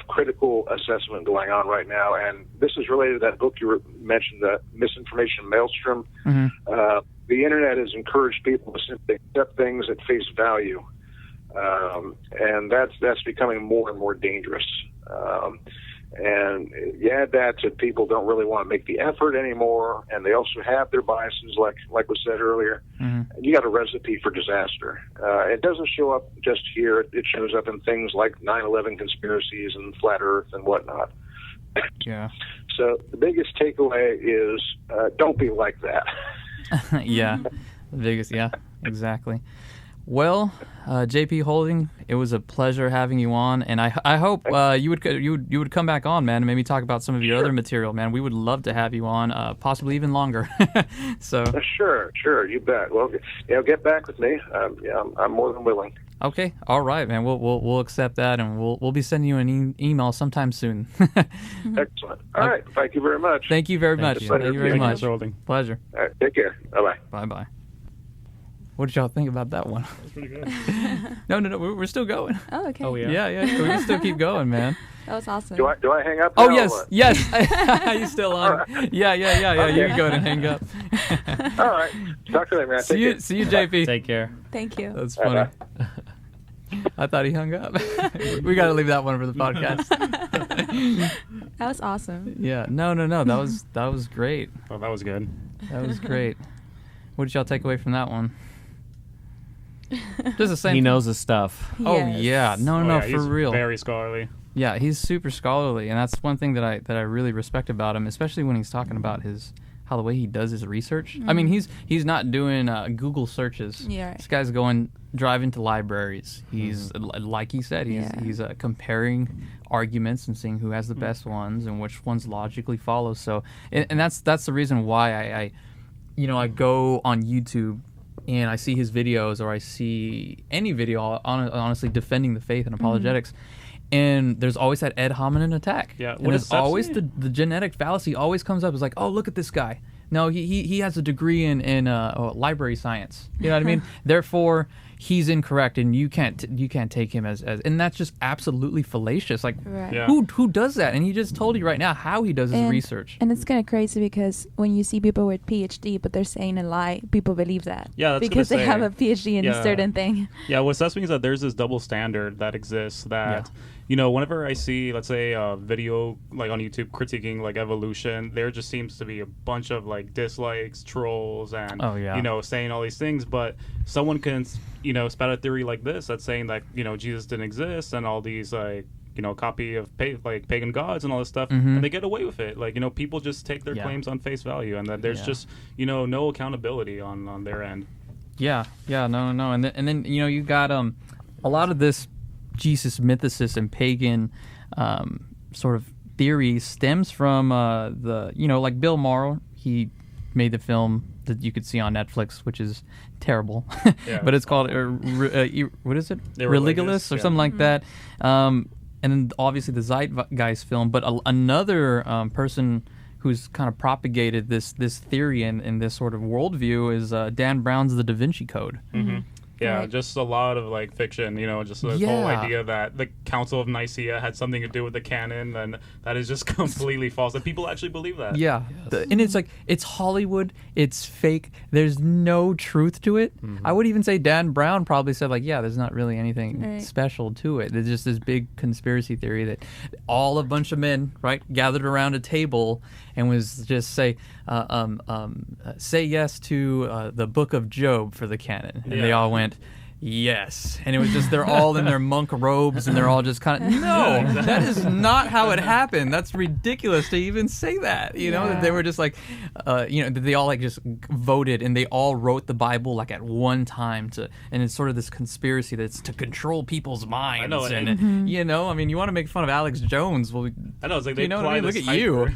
critical assessment going on right now, and this is related to that book you mentioned, the Misinformation Maelstrom. The internet has encouraged people to simply accept things at face value, and that's becoming more and more dangerous. And you add that to people don't really want to make the effort anymore, and they also have their biases, like was said earlier. And you got a recipe for disaster. It doesn't show up just here. It shows up in things like 9/11 conspiracies and flat Earth and whatnot. Yeah. So the biggest takeaway is don't be like that. Yeah. The biggest. Yeah. Exactly. Well, J.P. Holding, it was a pleasure having you on, and I hope you would come back on, man, and maybe talk about some of your other material, man. We would love to have you on, possibly even longer. So Sure, you bet. Well, get back with me. I'm more than willing. Okay, all right, man. We'll accept that, and we'll be sending you an email sometime soon. Excellent. All right. Thank you very much. Thank you very much. Thank you very much. Pleasure. All right. Take care. Bye-bye. Bye. What did y'all think about that one? That's pretty good. No, we're still going. Oh, okay. Oh, yeah. Yeah, we can still keep going, man. That was awesome. Do I hang up? Oh, now or yes. what? Yes. You still on? Right. Yeah. Okay. You can go ahead and hang up. All right. Talk to you later, man. See you, JP. Take care. Thank you. That's funny. I thought he hung up. We got to leave that one for the podcast. That was awesome. Yeah. No. That was great. Oh, that was good. That was great. What did y'all take away from that one? Just the same. He knows his stuff. Oh Yes. yeah. No, Yeah, for he's real. Very scholarly. Yeah, he's super scholarly, and that's one thing that I really respect about him, especially when he's talking about how the way he does his research. I mean, he's not doing Google searches. Yeah. This guy's driving to libraries. He's like he said, he's comparing arguments and seeing who has the best ones and which ones logically follow. So, and that's the reason why I go on YouTube and I see his videos, or I see any video, honestly, defending the faith and apologetics. And there's always that ad hominem attack. Yeah, and there's always the genetic fallacy always comes up. It's like, oh, look at this guy. No, he has a degree in library science. You know what I mean? Therefore, he's incorrect, and you can't take him as and that's just absolutely fallacious. Like, Right. Yeah. who does that? And he just told you right now how he does his research. And it's kind of crazy because when you see people with PhD, but they're saying a lie, people believe that. Yeah, that's because gonna they say. have a PhD in a certain thing. Yeah, what upsets me is that there's this double standard that exists that, whenever I see, let's say, a video like on YouTube critiquing like evolution, there just seems to be a bunch of like dislikes, trolls, and, saying all these things. But someone can, spout a theory like this that's saying that, Jesus didn't exist and all these like, copy of pagan gods and all this stuff, and they get away with it. Like, people just take their claims on face value, and that there's just, no accountability on their end. No. And then you got a lot of this Jesus mythicist and pagan sort of theory stems from like Bill Maher. He made the film that you could see on Netflix, which is terrible, but it's called what is it? Religulous or something like that. And then obviously the Zeitgeist film, but another person who's kind of propagated this theory and this sort of worldview is Dan Brown's The Da Vinci Code. Mm-hmm. Yeah, Right. just a lot of like fiction, just this whole idea that the Council of Nicaea had something to do with the canon, and that is just completely false. And people actually believe that. Yeah, and it's like, it's Hollywood, it's fake, there's no truth to it. I would even say Dan Brown probably said like, there's not really anything special to it. There's just this big conspiracy theory that a bunch of men, right, gathered around a table and was just say yes to the Book of Job for the canon, and they all went, yes. And it was just, they're all in their monk robes, and they're all just kind of, no, that is not how it happened. That's ridiculous to even say that, that they were just like, that they all like just voted, and they all wrote the Bible like at one time and it's sort of this conspiracy that's to control people's minds. I know, and you want to make fun of Alex Jones. Well, I know, it's like they what I apply mean? this Look at you.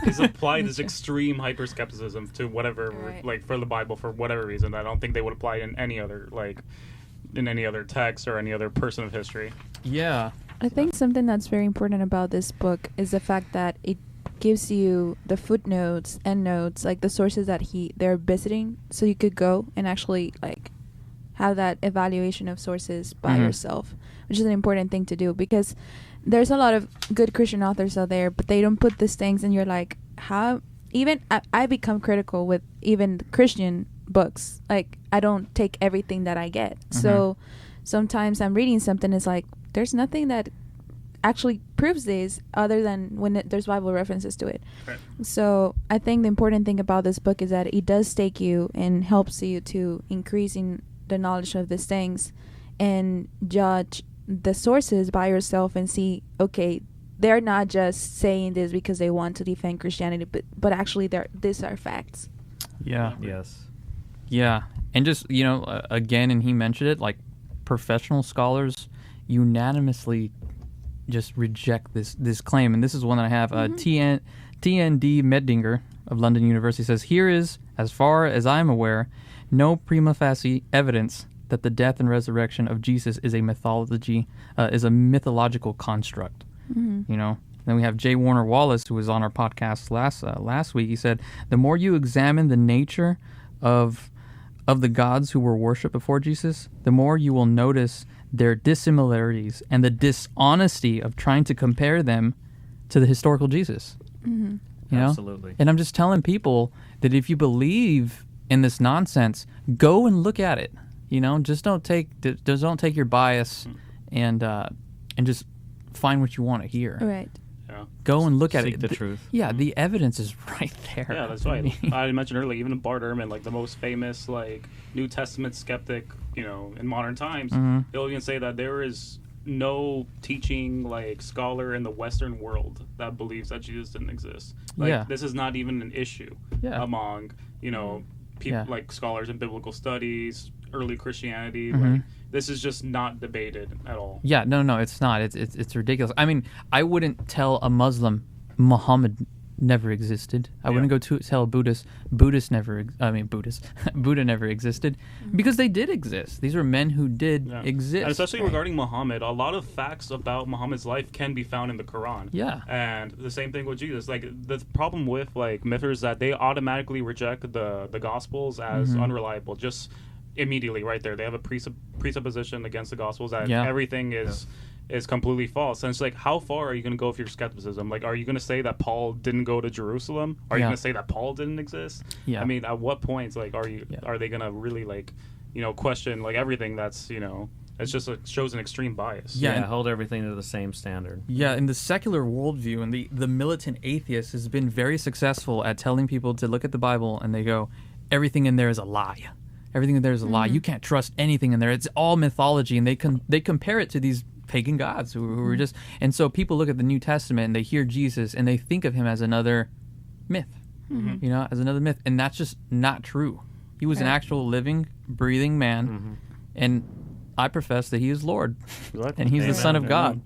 They apply this extreme hyper skepticism to whatever, like for the Bible for whatever reason. I don't think they would apply it in any other text or any other person of history. Yeah. I think something that's very important about this book is the fact that it gives you the footnotes, endnotes, like the sources that they're visiting, so you could go and actually like have that evaluation of sources by yourself, which is an important thing to do, because there's a lot of good Christian authors out there, but they don't put these things, and you're like, how? Even I become critical with even Christian books. Like, I don't take everything that I get. So sometimes I'm reading something, it's like, there's nothing that actually proves this other than when there's Bible references to it. Right. So I think the important thing about this book is that it does take you and helps you to increase in the knowledge of these things and judge the sources by yourself and see, okay, they're not just saying this because they want to defend Christianity, but actually these are facts. Yeah. Yes. Yeah, and just again, and he mentioned it, like professional scholars unanimously just reject this claim, and this is one that I have. TND Meddinger of London University says, "Here is, as far as I'm aware, no prima facie evidence that the death and resurrection of Jesus is a mythological construct." Then we have J. Warner Wallace, who was on our podcast last week. He said, "The more you examine the nature of the gods who were worshipped before Jesus, the more you will notice their dissimilarities and the dishonesty of trying to compare them to the historical Jesus." Absolutely. And I'm just telling people that if you believe in this nonsense, go and look at it. Just don't take your bias and just find what you want to hear. Right. Yeah. Go and look at Seek it. the truth. Yeah, the evidence is right there. Yeah, that's right. I mentioned earlier, even Bart Ehrman, like the most famous New Testament skeptic, in modern times, he'll even say that there is no teaching scholar in the Western world that believes that Jesus didn't exist. This is not even an issue among people like scholars in biblical studies, early Christianity. This is just not debated at all. Yeah, no, it's not. It's ridiculous. I mean, I wouldn't tell a Muslim Muhammad never existed. I wouldn't go to tell a Buddha never existed, because they did exist. These were men who did exist. And especially regarding Muhammad, a lot of facts about Muhammad's life can be found in the Quran. Yeah. And the same thing with Jesus. The problem with Mithras is that they automatically reject the Gospels as unreliable. Just immediately right there. They have a presupposition against the Gospels that everything is completely false. And it's how far are you going to go with your skepticism? Are you going to say that Paul didn't go to Jerusalem? Are you going to say that Paul didn't exist? Yeah. I mean, at what points are they going to really question everything that's it's just shows an extreme bias. Yeah, hold everything to the same standard. Yeah, in the secular worldview, and the militant atheist has been very successful at telling people to look at the Bible and they go, everything in there is a lie. Everything in there is a lie. You can't trust anything in there. It's all mythology, and they compare it to these pagan gods who were just. And so people look at the New Testament and they hear Jesus and they think of him as another myth, as another myth, and that's just not true. He was an actual living, breathing man, and I profess that he is Lord, and he's the Son of God.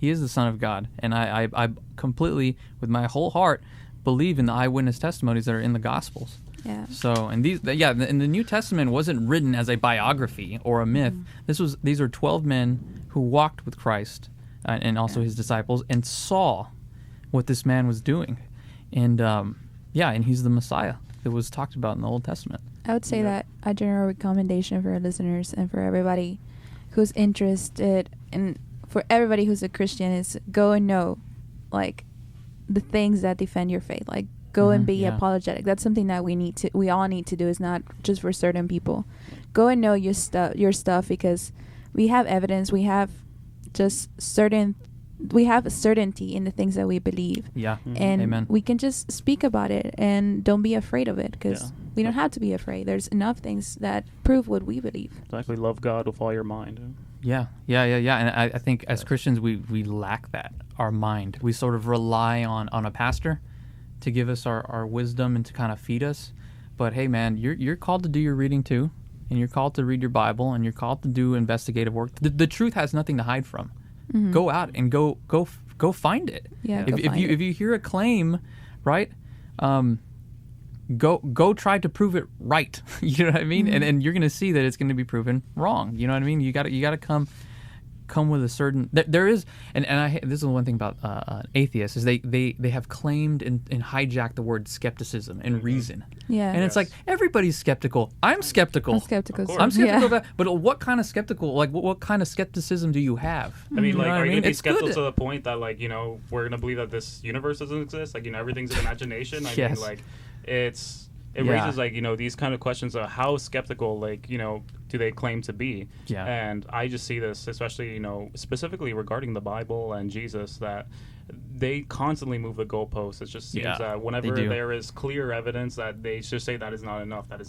He is the Son of God, and I completely, with my whole heart, believe in the eyewitness testimonies that are in the Gospels. Yeah. So, and these, and the New Testament wasn't written as a biography or a myth. These are 12 men who walked with Christ and also his disciples and saw what this man was doing, and and he's the Messiah that was talked about in the Old Testament. I would say that a general recommendation for our listeners and for everybody who's interested, and for everybody who's a Christian, is go and know, the things that defend your faith. Go and be apologetic. That's something that we all need to do. It's not just for certain people. Go and know your stuff, because we have evidence. We have we have a certainty in the things that we believe. Yeah. And Amen. we can just speak about it and don't be afraid of it, because we don't have to be afraid. There's enough things that prove what we believe. Exactly. Love God with all your mind. Yeah. And I think as Christians, we lack that, our mind. We sort of rely on a pastor to give us our wisdom and to kind of feed us. But hey, man, you're called to do your reading too, and you're called to read your Bible, and you're called to do investigative work. The truth has nothing to hide from. Go out and go find it. Yeah. If you hear a claim, right, go try to prove it right. You know what I mean? And you're gonna see that it's gonna be proven wrong. You know what I mean? You gotta come with a certain. There is, and this is one thing about atheists, is they have claimed and hijacked the word skepticism and reason. Yeah. And it's like, everybody's skeptical. I'm skeptical. I'm skeptical. I'm skeptical about, but what kind of skeptical, what kind of skepticism do you have? I mean, are you going to be It's skeptical good. to the point that, we're going to believe that this universe doesn't exist? everything's an imagination? I Yes. mean, it raises, these kind of questions of how skeptical, do they claim to be? Yeah. And I just see this, especially, specifically regarding the Bible and Jesus, that they constantly move the goalposts. It just seems that whenever there is clear evidence, that they just say that is not enough, and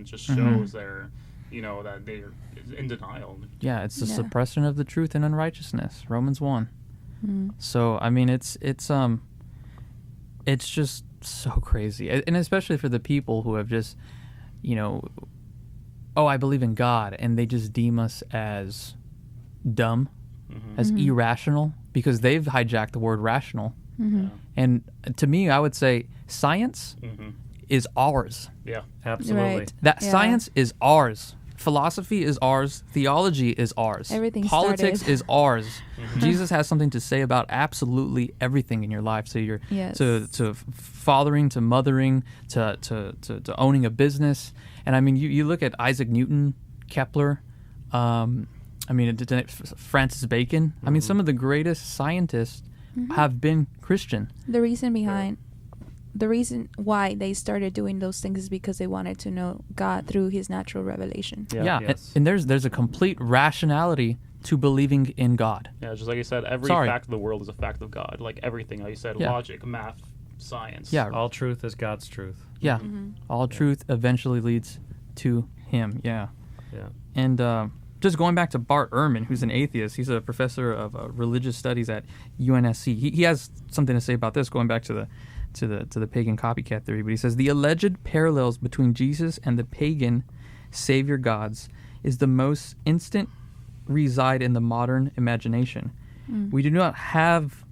just shows their, that they're in denial. Yeah, it's the suppression of the truth and unrighteousness. Romans 1. So I mean, it's just so crazy, and especially for the people who have just, oh, I believe in God, and they just deem us as dumb, as irrational, because they've hijacked the word rational. And to me, I would say science is ours. Yeah. Absolutely. Right. That Yeah. science is ours. Philosophy is ours. Theology is ours. Everything Politics started. is ours. Jesus has something to say about absolutely everything in your life. So you're Yes. to fathering, to mothering, to owning a business. And I mean, you look at Isaac Newton, Kepler, Francis Bacon. I mean, some of the greatest scientists have been Christian. The reason why they started doing those things is because they wanted to know God through His natural revelation. Yeah, Yes. and there's a complete rationality to believing in God. Yeah, just like you said, every Sorry. fact of the world is a fact of God. Like everything, like you said, Yeah. logic, math, science. Yeah, All truth is God's truth. yeah. All truth eventually leads to Him. Yeah. Yeah. And just going back to Bart Ehrman, who's an atheist, he's a professor of religious studies at UNSC. He has something to say about this, going back to the pagan copycat theory. But he says the alleged parallels between Jesus and the pagan savior gods is the most instant reside in the modern imagination. We do not have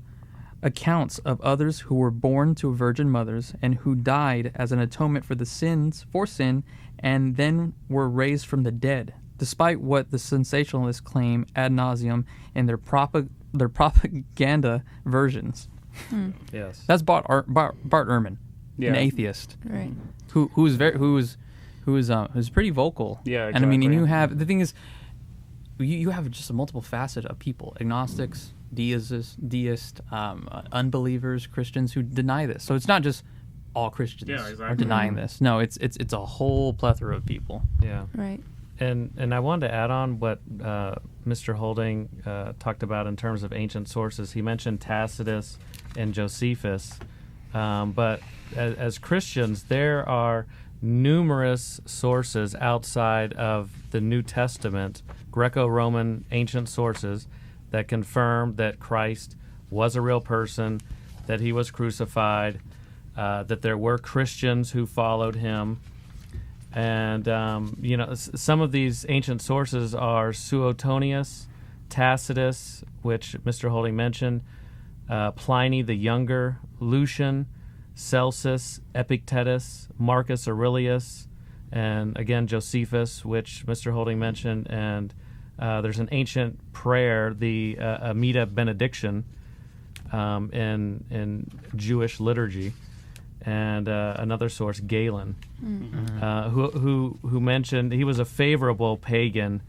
accounts of others who were born to virgin mothers and who died as an atonement for sin, and then were raised from the dead, despite what the sensationalists claim ad nauseum in their propaganda versions. Yes. That's Bart Ehrman, Yeah. an atheist, Right. who's pretty vocal. Yeah, And I mean, and exactly. you have the thing is, you have just a multiple facet of people: agnostics, deists, unbelievers, Christians who deny this. So it's not just all Christians Yeah, are exactly. denying this. No, it's a whole plethora of people. Yeah. Right. And I wanted to add on what Mr. Holding talked about in terms of ancient sources. He mentioned Tacitus and Josephus, but as Christians, there are numerous sources outside of the New Testament, Greco-Roman ancient sources, that confirm that Christ was a real person, that he was crucified, that there were Christians who followed him. And, some of these ancient sources are Suetonius, Tacitus, which Mr. Holding mentioned, Pliny the Younger, Lucian, Celsus, Epictetus, Marcus Aurelius, and again Josephus, which Mr. Holding mentioned. And there's an ancient prayer, the Amida benediction, in Jewish liturgy. And another source, Galen, who mentioned he was a favorable pagan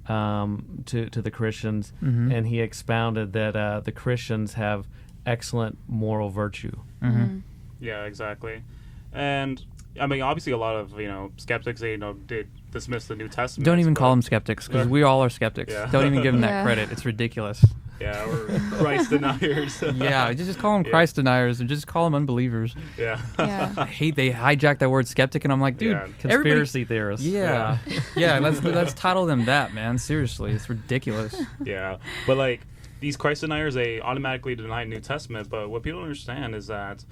to the Christians, and he expounded that the Christians have excellent moral virtue. Yeah, exactly. And I mean, obviously, a lot of skeptics did dismiss the New Testament. Don't even but- call them skeptics, because we all are skeptics. Yeah. Don't even give them that Yeah. credit. It's ridiculous. Yeah, we're Christ deniers. Yeah, just call them Christ deniers, and just call them unbelievers. Yeah. Yeah. I hate they hijack that word skeptic, and I'm like, dude, Yeah. everybody- Conspiracy theorists. Yeah, yeah. Let's title them that, man. Seriously, it's ridiculous. Yeah, but like these Christ deniers, they automatically deny New Testament. But what people don't understand is that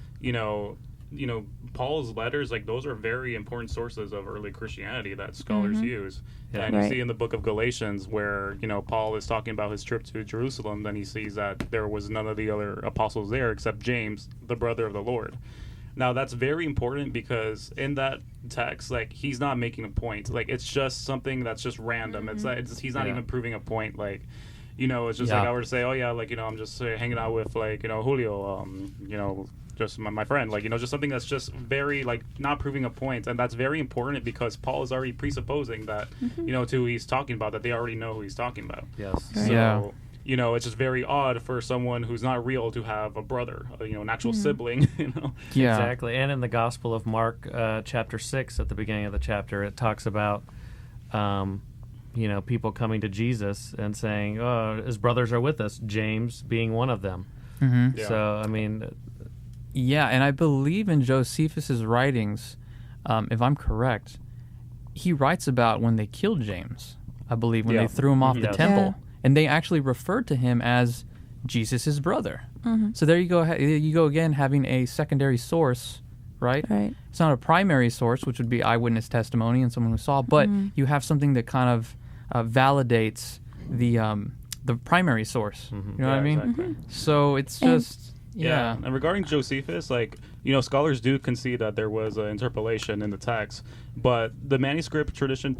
Paul's letters, like those are very important sources of early Christianity that scholars use. Yeah. And you Right. see in the book of Galatians where Paul is talking about his trip to Jerusalem, then he sees that there was none of the other apostles there except James, the brother of the Lord. Now that's very important because in that text, like he's not making a point. Like it's just something that's just random. He's not Yeah. even proving a point. Like it's just like I were to say, oh yeah, like I'm just hanging out with like Julio, just my friend, like just something that's just very like not proving a point, and that's very important because Paul is already presupposing that to who he's talking about, that they already know who he's talking about. Yes. Right. So, Yeah. it's just very odd for someone who's not real to have a brother, an actual sibling. Yeah, Exactly. And in the Gospel of Mark, chapter 6, at the beginning of the chapter, it talks about, people coming to Jesus and saying, oh, his brothers are with us, James being one of them. Yeah. So, I mean, Yeah, and I believe in Josephus's writings, if I'm correct, he writes about when they killed James. I believe when Yeah. they threw him off the Yes. temple, Yeah. and they actually referred to him as Jesus' brother. So there you go. You go again, having a secondary source right? Right. It's not a primary source, which would be eyewitness testimony and someone who saw, but you have something that kind of validates the primary source. You know what I mean? Exactly. So it's just And regarding Josephus, scholars do concede that there was an interpolation in the text, but the manuscript tradition,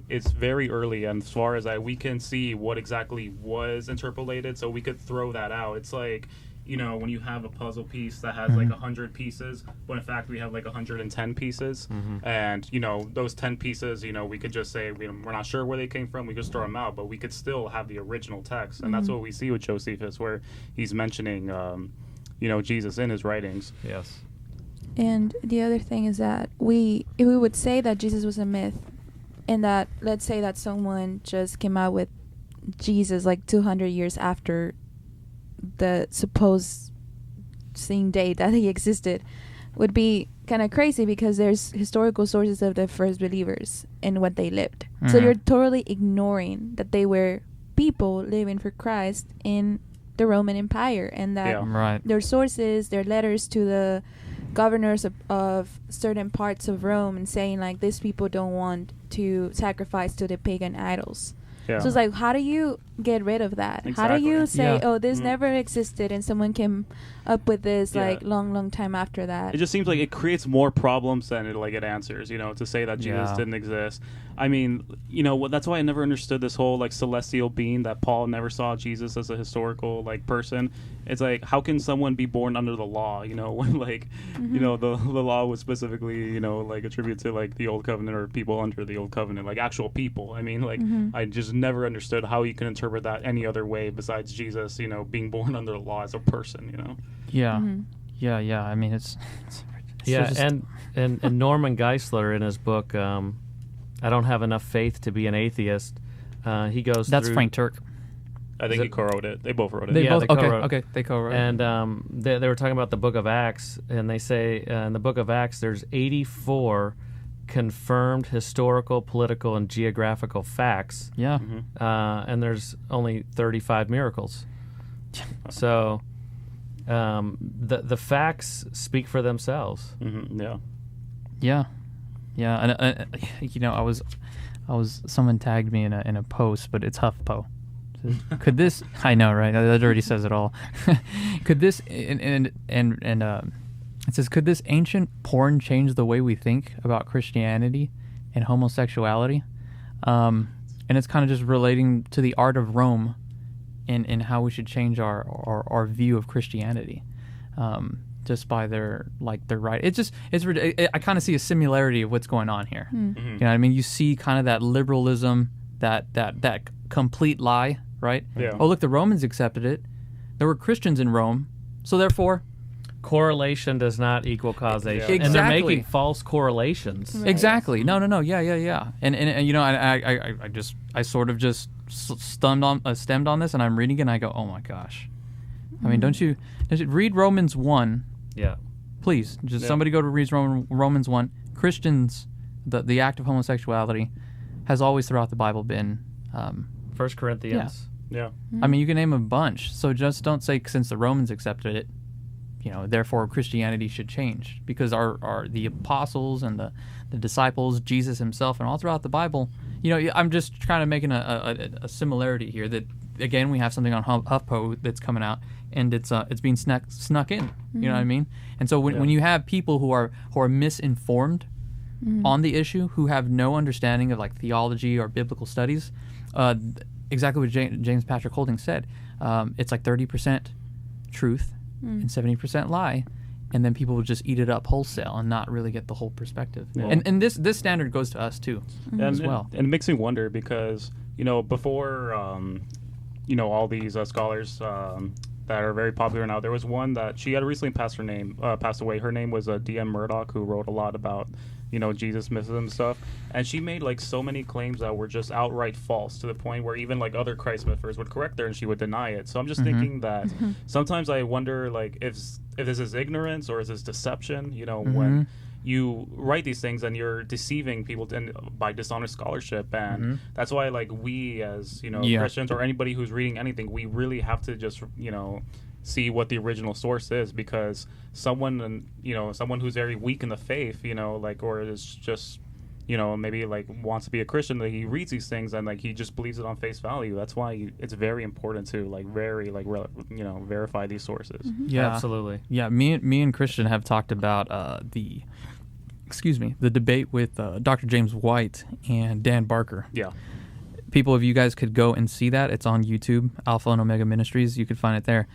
it's very early, and as far as we can see what exactly was interpolated, so we could throw that out. It's like, when you have a puzzle piece that has 100 pieces, but in fact we have 110 pieces, and those 10 pieces, we could just say we're not sure where they came from, we just throw them out, but we could still have the original text, and that's what we see with Josephus, where he's mentioning Jesus in his writings. Yes. And the other thing is that if we would say that Jesus was a myth, and that let's say that someone just came out with Jesus 200 years after the supposed same date that he existed, would be kind of crazy, because there's historical sources of the first believers and what they lived. So you're totally ignoring that they were people living for Christ in the Roman Empire, and that their sources, their letters to the governors of certain parts of Rome, and saying these people don't want to sacrifice to the pagan idols. Yeah. So it's how do you get rid of that? Exactly. How do you say, this never existed, and someone came up with this long time after that? It just seems like it creates more problems than it answers, to say that Jesus didn't exist. I mean, that's why I never understood this whole celestial being, that Paul never saw Jesus as a historical person. It's how can someone be born under the law, when the law was specifically, attributed to the old covenant, or people under the old covenant, actual people. I mean, I just never understood how you can interpret that any other way besides Jesus, being born under the law as a person, Yeah. I mean, it's and Norman Geisler, in his book, I Don't Have Enough Faith to Be an Atheist, he goes that's through... Frank Turk. I think he co-wrote it. They both wrote it. They both co-wrote it. They co-wrote it. And they were talking about the book of Acts, and they say in the book of Acts there's 84 confirmed historical, political, and geographical facts. Yeah. And there's only 35 miracles. So the facts speak for themselves. Yeah. And I was someone tagged me in a post, but it's HuffPo. Could this? I know, right? That already says it all. Could this and it says, could this ancient porn change the way we think about Christianity and homosexuality? And it's kind of just relating to the art of Rome, and how we should change our view of Christianity. Just by their right. I kind of see a similarity of what's going on here. You know what I mean? You see kind of that liberalism, that complete lie, right? Yeah. Oh, look, the Romans accepted it. There were Christians in Rome, so therefore correlation does not equal causation. Exactly. And they're making false correlations. Right. Exactly. No. Yeah. And I sort of just stemmed on this, and I'm reading it, and I go, oh my gosh. I mean, don't you read Romans 1? Yeah. Please, somebody go to read Romans 1. Christians, the act of homosexuality has always throughout the Bible been 1 Corinthians. Yeah. I mean, you can name a bunch. So just don't say since the Romans accepted it, therefore Christianity should change, because our the apostles and the disciples, Jesus himself, and all throughout the Bible, I'm just kind of making a similarity here, that again we have something on HuffPo that's coming out, and it's being snuck in. You know what I mean? And so when you have people who are misinformed on the issue, who have no understanding of theology or biblical studies, exactly what James Patrick Holding said, it's 30% truth and 70% lie, and then people will just eat it up wholesale and not really get the whole perspective. Yeah. And this standard goes to us too, as well. And it makes me wonder, because before all these scholars that are very popular now, there was one that she had recently passed away. Her name was D.M. Murdoch, who wrote a lot about Jesus myths and stuff, and she made so many claims that were just outright false, to the point where even other Christ mythers would correct her and she would deny it. So I'm just thinking that sometimes I wonder if this is ignorance or is this deception, when you write these things and you're deceiving people by dishonest scholarship, and that's why we as Christians, or anybody who's reading anything, we really have to just see what the original source is, because someone who's very weak in the faith, like, or is just, maybe like wants to be a Christian, like he reads these things and like he just believes it on face value. That's why it's very important to like verify these sources. Yeah, absolutely. Yeah, me and Christian have talked about the debate with Dr. James White and Dan Barker. Yeah. People, if you guys could go and see that, it's on YouTube, Alpha and Omega Ministries. You could find it there.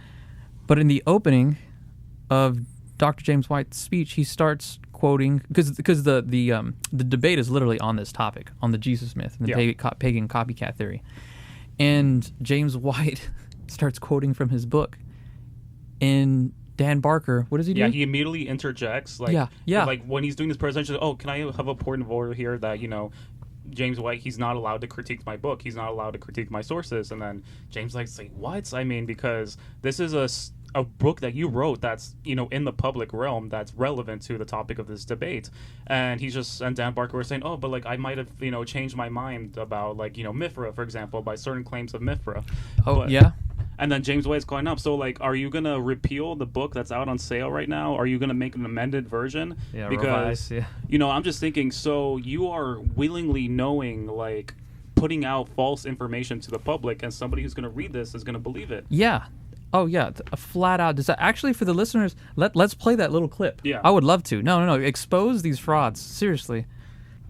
But in the opening of Dr. James White's speech, he starts quoting, because the debate is literally on this topic, on the Jesus myth and the pagan copycat theory. And James White starts quoting from his book. And Dan Barker, what does he do? Yeah, he immediately interjects. Like, like when he's doing this presentation, can I have a point of order here that, James White, he's not allowed to critique my book. He's not allowed to critique my sources. And then James White's like, what? I mean, because this is a book that you wrote that's, in the public realm that's relevant to the topic of this debate. And and Dan Barker was saying, but like I might have, changed my mind about like, Mithras, for example, by certain claims of Mithras. And then James White's going up. So, like, are you going to repeal the book that's out on sale right now? Are you going to make an amended version? Yeah, because, revise, yeah. I'm just thinking, so you are willingly knowing, like, putting out false information to the public, and somebody who's going to read this is going to believe it. Yeah. Oh, yeah. A flat out. Does that actually, for the listeners, let's play that little clip. Yeah. I would love to. No. Expose these frauds. Seriously.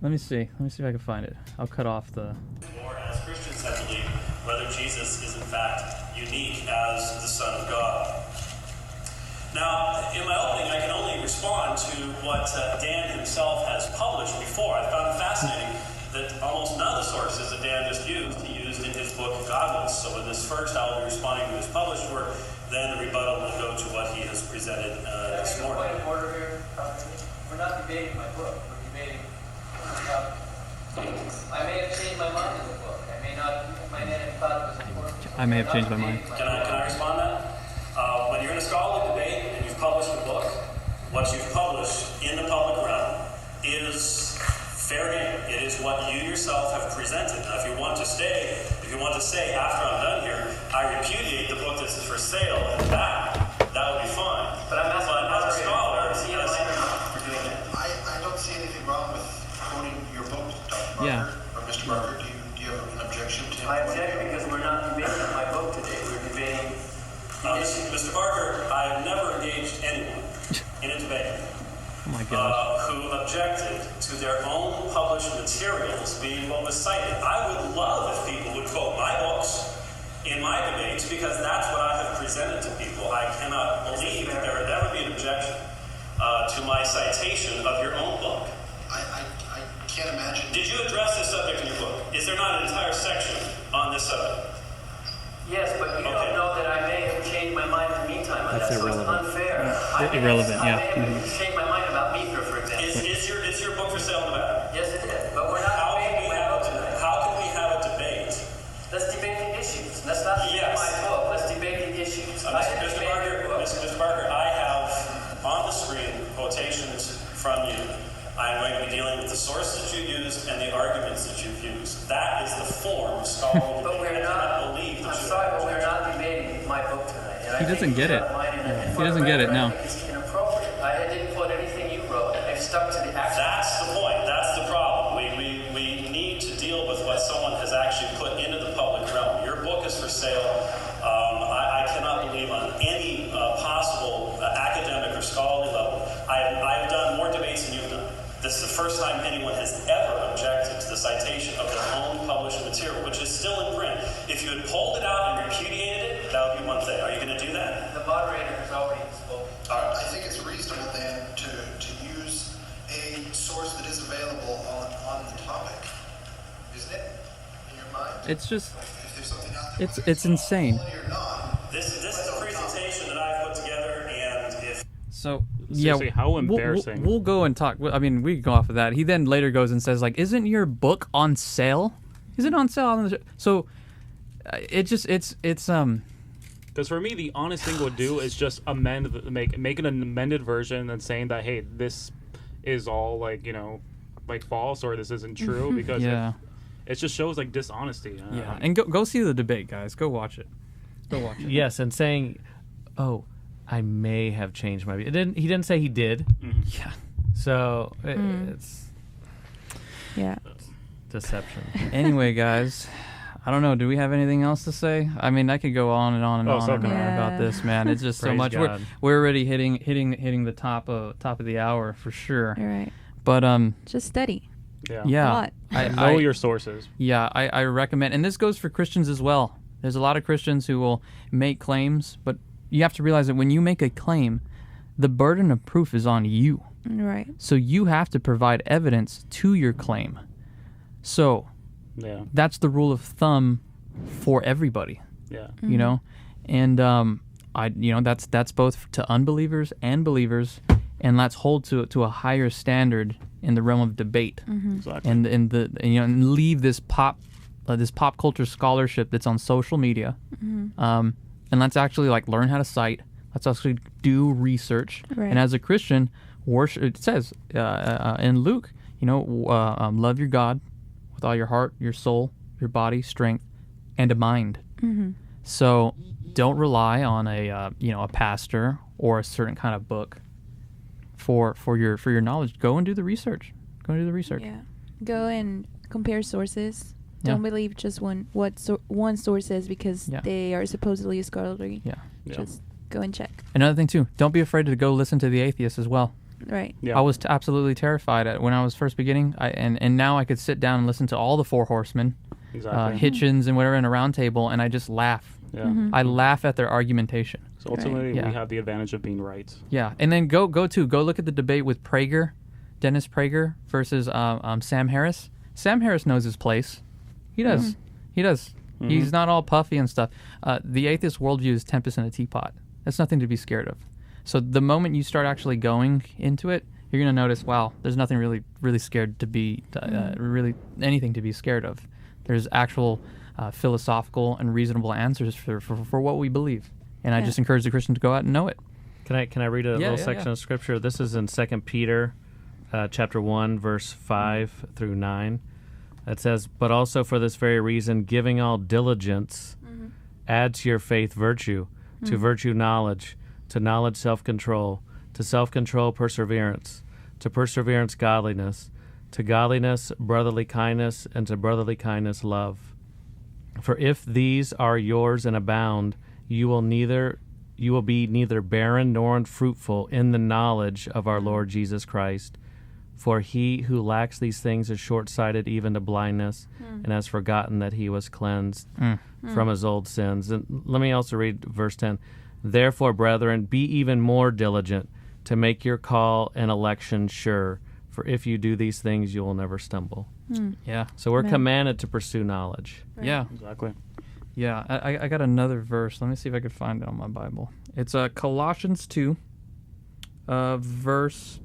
Let me see if I can find it. I'll cut off the... Or as Christians, I believe, whether Jesus is in fact unique as the Son of God. Now, in my opening, I can only respond to what Dan himself has published before. I found it fascinating that almost none of the sources that Dan just used, he used in his book, Godless. So in this first, I'll be responding to his published work, then the rebuttal will go to what he has presented this morning. We're not debating my book. We're debating I may have changed my mind in the book. I may have thought it was important. I may have changed my mind. Can I respond to that? When you're in a scholarly debate and you've published a book, what you've published in the public realm is fair game. It is what you yourself have presented. Now, if you want to say after I'm done here, I repudiate the book that's for sale in the back, that would be fine. But I'm not as a scholar. I don't see anything wrong with quoting your book, Dr. Barker. Yeah. Or Mr. Barker, do you have an objection to I object because we're not debating my book today. We're debating... Mr. Barker, I have never engaged anyone in a debate who objected to their own published materials being what was cited. I would love if people would quote my books in my debates, because that's what I have presented to people. I cannot believe that there would ever be an objection to my citation of your own book. I can't imagine. Did you address this subject in your book? Is there not an entire section on this subject? Yes, but you don't know that I may have changed my mind in the meantime. That's so irrelevant. It's unfair. Irrelevant, I may have changed my mind about Mithras, for example. Is your book for sale in the back? Yes, it is. But we're not debating my book tonight. How can we have a debate? Let's debate the issues. Let's not debate my book. Let's debate the issues. Mr. Barker, I have on the screen quotations from you. I'm going to be dealing with the sources that you used and the arguments that you've used. That is the form of scholarly But we're not. I'm sorry, but we're not debating my book tonight. And He doesn't get it. He doesn't get it, no. It's inappropriate. I didn't quote anything you wrote. I've stuck to the actual. That's the point. That's the problem. We need to deal with what someone has actually put into the public realm. Your book is for sale. I cannot believe on any possible academic or scholarly level. I've done more debates than you've done. This is the first time anyone has ever objected to the citation of their own published material, which is still in print. If you had pulled it out and repudiated it, that would be one thing. Are you going to do that? The moderator has already spoken. All right. I think it's reasonable then to use a source that is available on the topic, isn't it? In your mind? It's just... If there's something out there, It's insane. or not. This is a presentation that I've put together, and if... So... Seriously, how embarrassing. We'll go and talk. I mean, we can go off of that. He then later goes and says, like, isn't your book on sale? Is it on sale on the show? So, it's Because for me, the honest thing would do is just make an amended version and saying that, hey, this is all like false, or this isn't true, because it just shows like dishonesty. And go see the debate, guys. Go watch it. Yes, and saying oh, I may have changed my view. He didn't say he did. Yeah. So it's Yeah. deception. Anyway, guys, I don't know. Do we have anything else to say? I mean, I could go on and on and on so and can on I. about this, man. It's just so Praise much. God. We're already hitting the top of the hour for sure. All right. But Just study. yeah, A lot. Know your sources. Yeah, I recommend, and this goes for Christians as well. There's a lot of Christians who will make claims, but you have to realize that when you make a claim, the burden of proof is on you. Right. So you have to provide evidence to your claim. So Yeah. that's the rule of thumb for everybody, Yeah. you know? And that's both to unbelievers and believers, and let's hold to a higher standard in the realm of debate. Exactly. And leave this pop culture scholarship that's on social media, and let's actually learn how to cite. Let's actually do research. Right. And as a Christian, worship. It says in Luke, love your God with all your heart, your soul, your body, strength, and a mind. So don't rely on a pastor or a certain kind of book for your knowledge. Go and do the research. Yeah. Go and compare sources. Yeah. Don't believe just one source says because Yeah. they are supposedly scholarly. Yeah. Yeah. Just go and check. Another thing too, don't be afraid to go listen to the atheists as well. Right. Yeah. I was absolutely terrified when I was first beginning, and now I could sit down and listen to all the four horsemen, Exactly. Hitchens and whatever in a round table, and I just laugh. Yeah. I laugh at their argumentation. So ultimately, Yeah. we have the advantage of being right. Yeah, and then go look at the debate with Prager, Dennis Prager versus Sam Harris. Sam Harris knows his place. He does. He does. He's not all puffy and stuff. The atheist worldview is tempest in a teapot. That's nothing to be scared of. So the moment you start actually going into it, you're going to notice, wow, there's nothing really scared to be, really anything to be scared of. There's actual philosophical and reasonable answers for what we believe. And I just encourage the Christian to go out and know it. Can I read a little section of scripture? This is in 2 Peter chapter 1, verse 5 through 9. It says, "But also for this very reason, giving all diligence, add to your faith virtue, to virtue knowledge, to knowledge self-control, to self-control perseverance, to perseverance godliness, to godliness brotherly kindness, and to brotherly kindness love. For if these are yours and abound, you will be neither barren nor unfruitful in the knowledge of our Lord Jesus Christ. For he who lacks these things is short-sighted even to blindness, and has forgotten that he was cleansed from his old sins." And let me also read verse 10. "Therefore, brethren, be even more diligent to make your call and election sure. For if you do these things, you will never stumble." Yeah. So we're Amen. commanded to pursue knowledge. Right. Yeah. Exactly. Yeah, I got another verse. Let me see if I could find it on my Bible. It's Colossians 2, verse,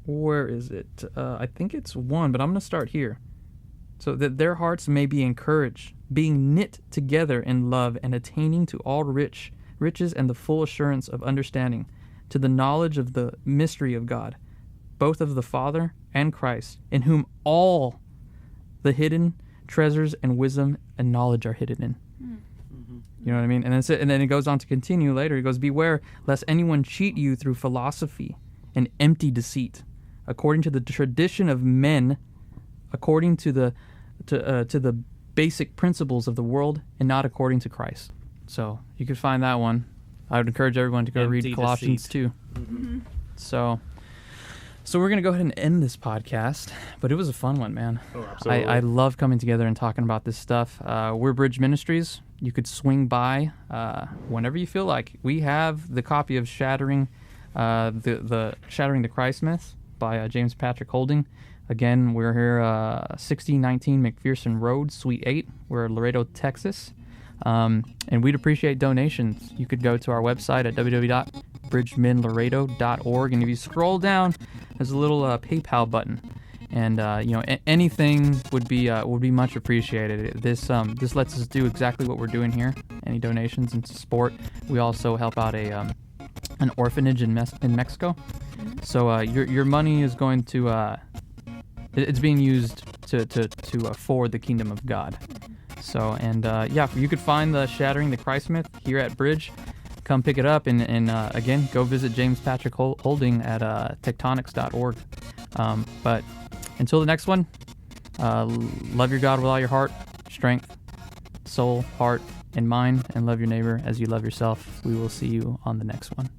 where is it? I think it's 1, but I'm going to start here. "So that their hearts may be encouraged, being knit together in love and attaining to all riches and the full assurance of understanding, to the knowledge of the mystery of God, both of the Father and Christ, in whom all the hidden treasures and wisdom and knowledge are hidden in." You know what I mean? And that's it. And then it goes on to continue later. It goes, "Beware lest anyone cheat you through philosophy and empty deceit, according to the tradition of men, according to the basic principles of the world, and not according to Christ." So you could find that one. I would encourage everyone to go Empty read Colossians deceit. 2. So we're going to go ahead and end this podcast, but it was a fun one, man. Oh, absolutely. I love coming together and talking about this stuff. We're Bridge Ministries. You could swing by whenever you feel like. We have the copy of Shattering the Christ Myth by James Patrick Holding. Again, we're here 1619 McPherson Road, Suite 8. We're in Laredo, Texas. And we'd appreciate donations. You could go to our website at www.bridgemanlaredo.org, and if you scroll down, there's a little PayPal button, and anything would be much appreciated. This lets us do exactly what we're doing here. Any donations and support. We also help out an orphanage in Mexico. So your money is going to it's being used to forward the kingdom of God. So, and you could find the Shattering the Christ Myth here at Bridge. come pick it up. And again, go visit James Patrick Holding at tectonics.org. But until the next one, love your God with all your heart, strength, soul, heart, and mind, and love your neighbor as you love yourself. We will see you on the next one.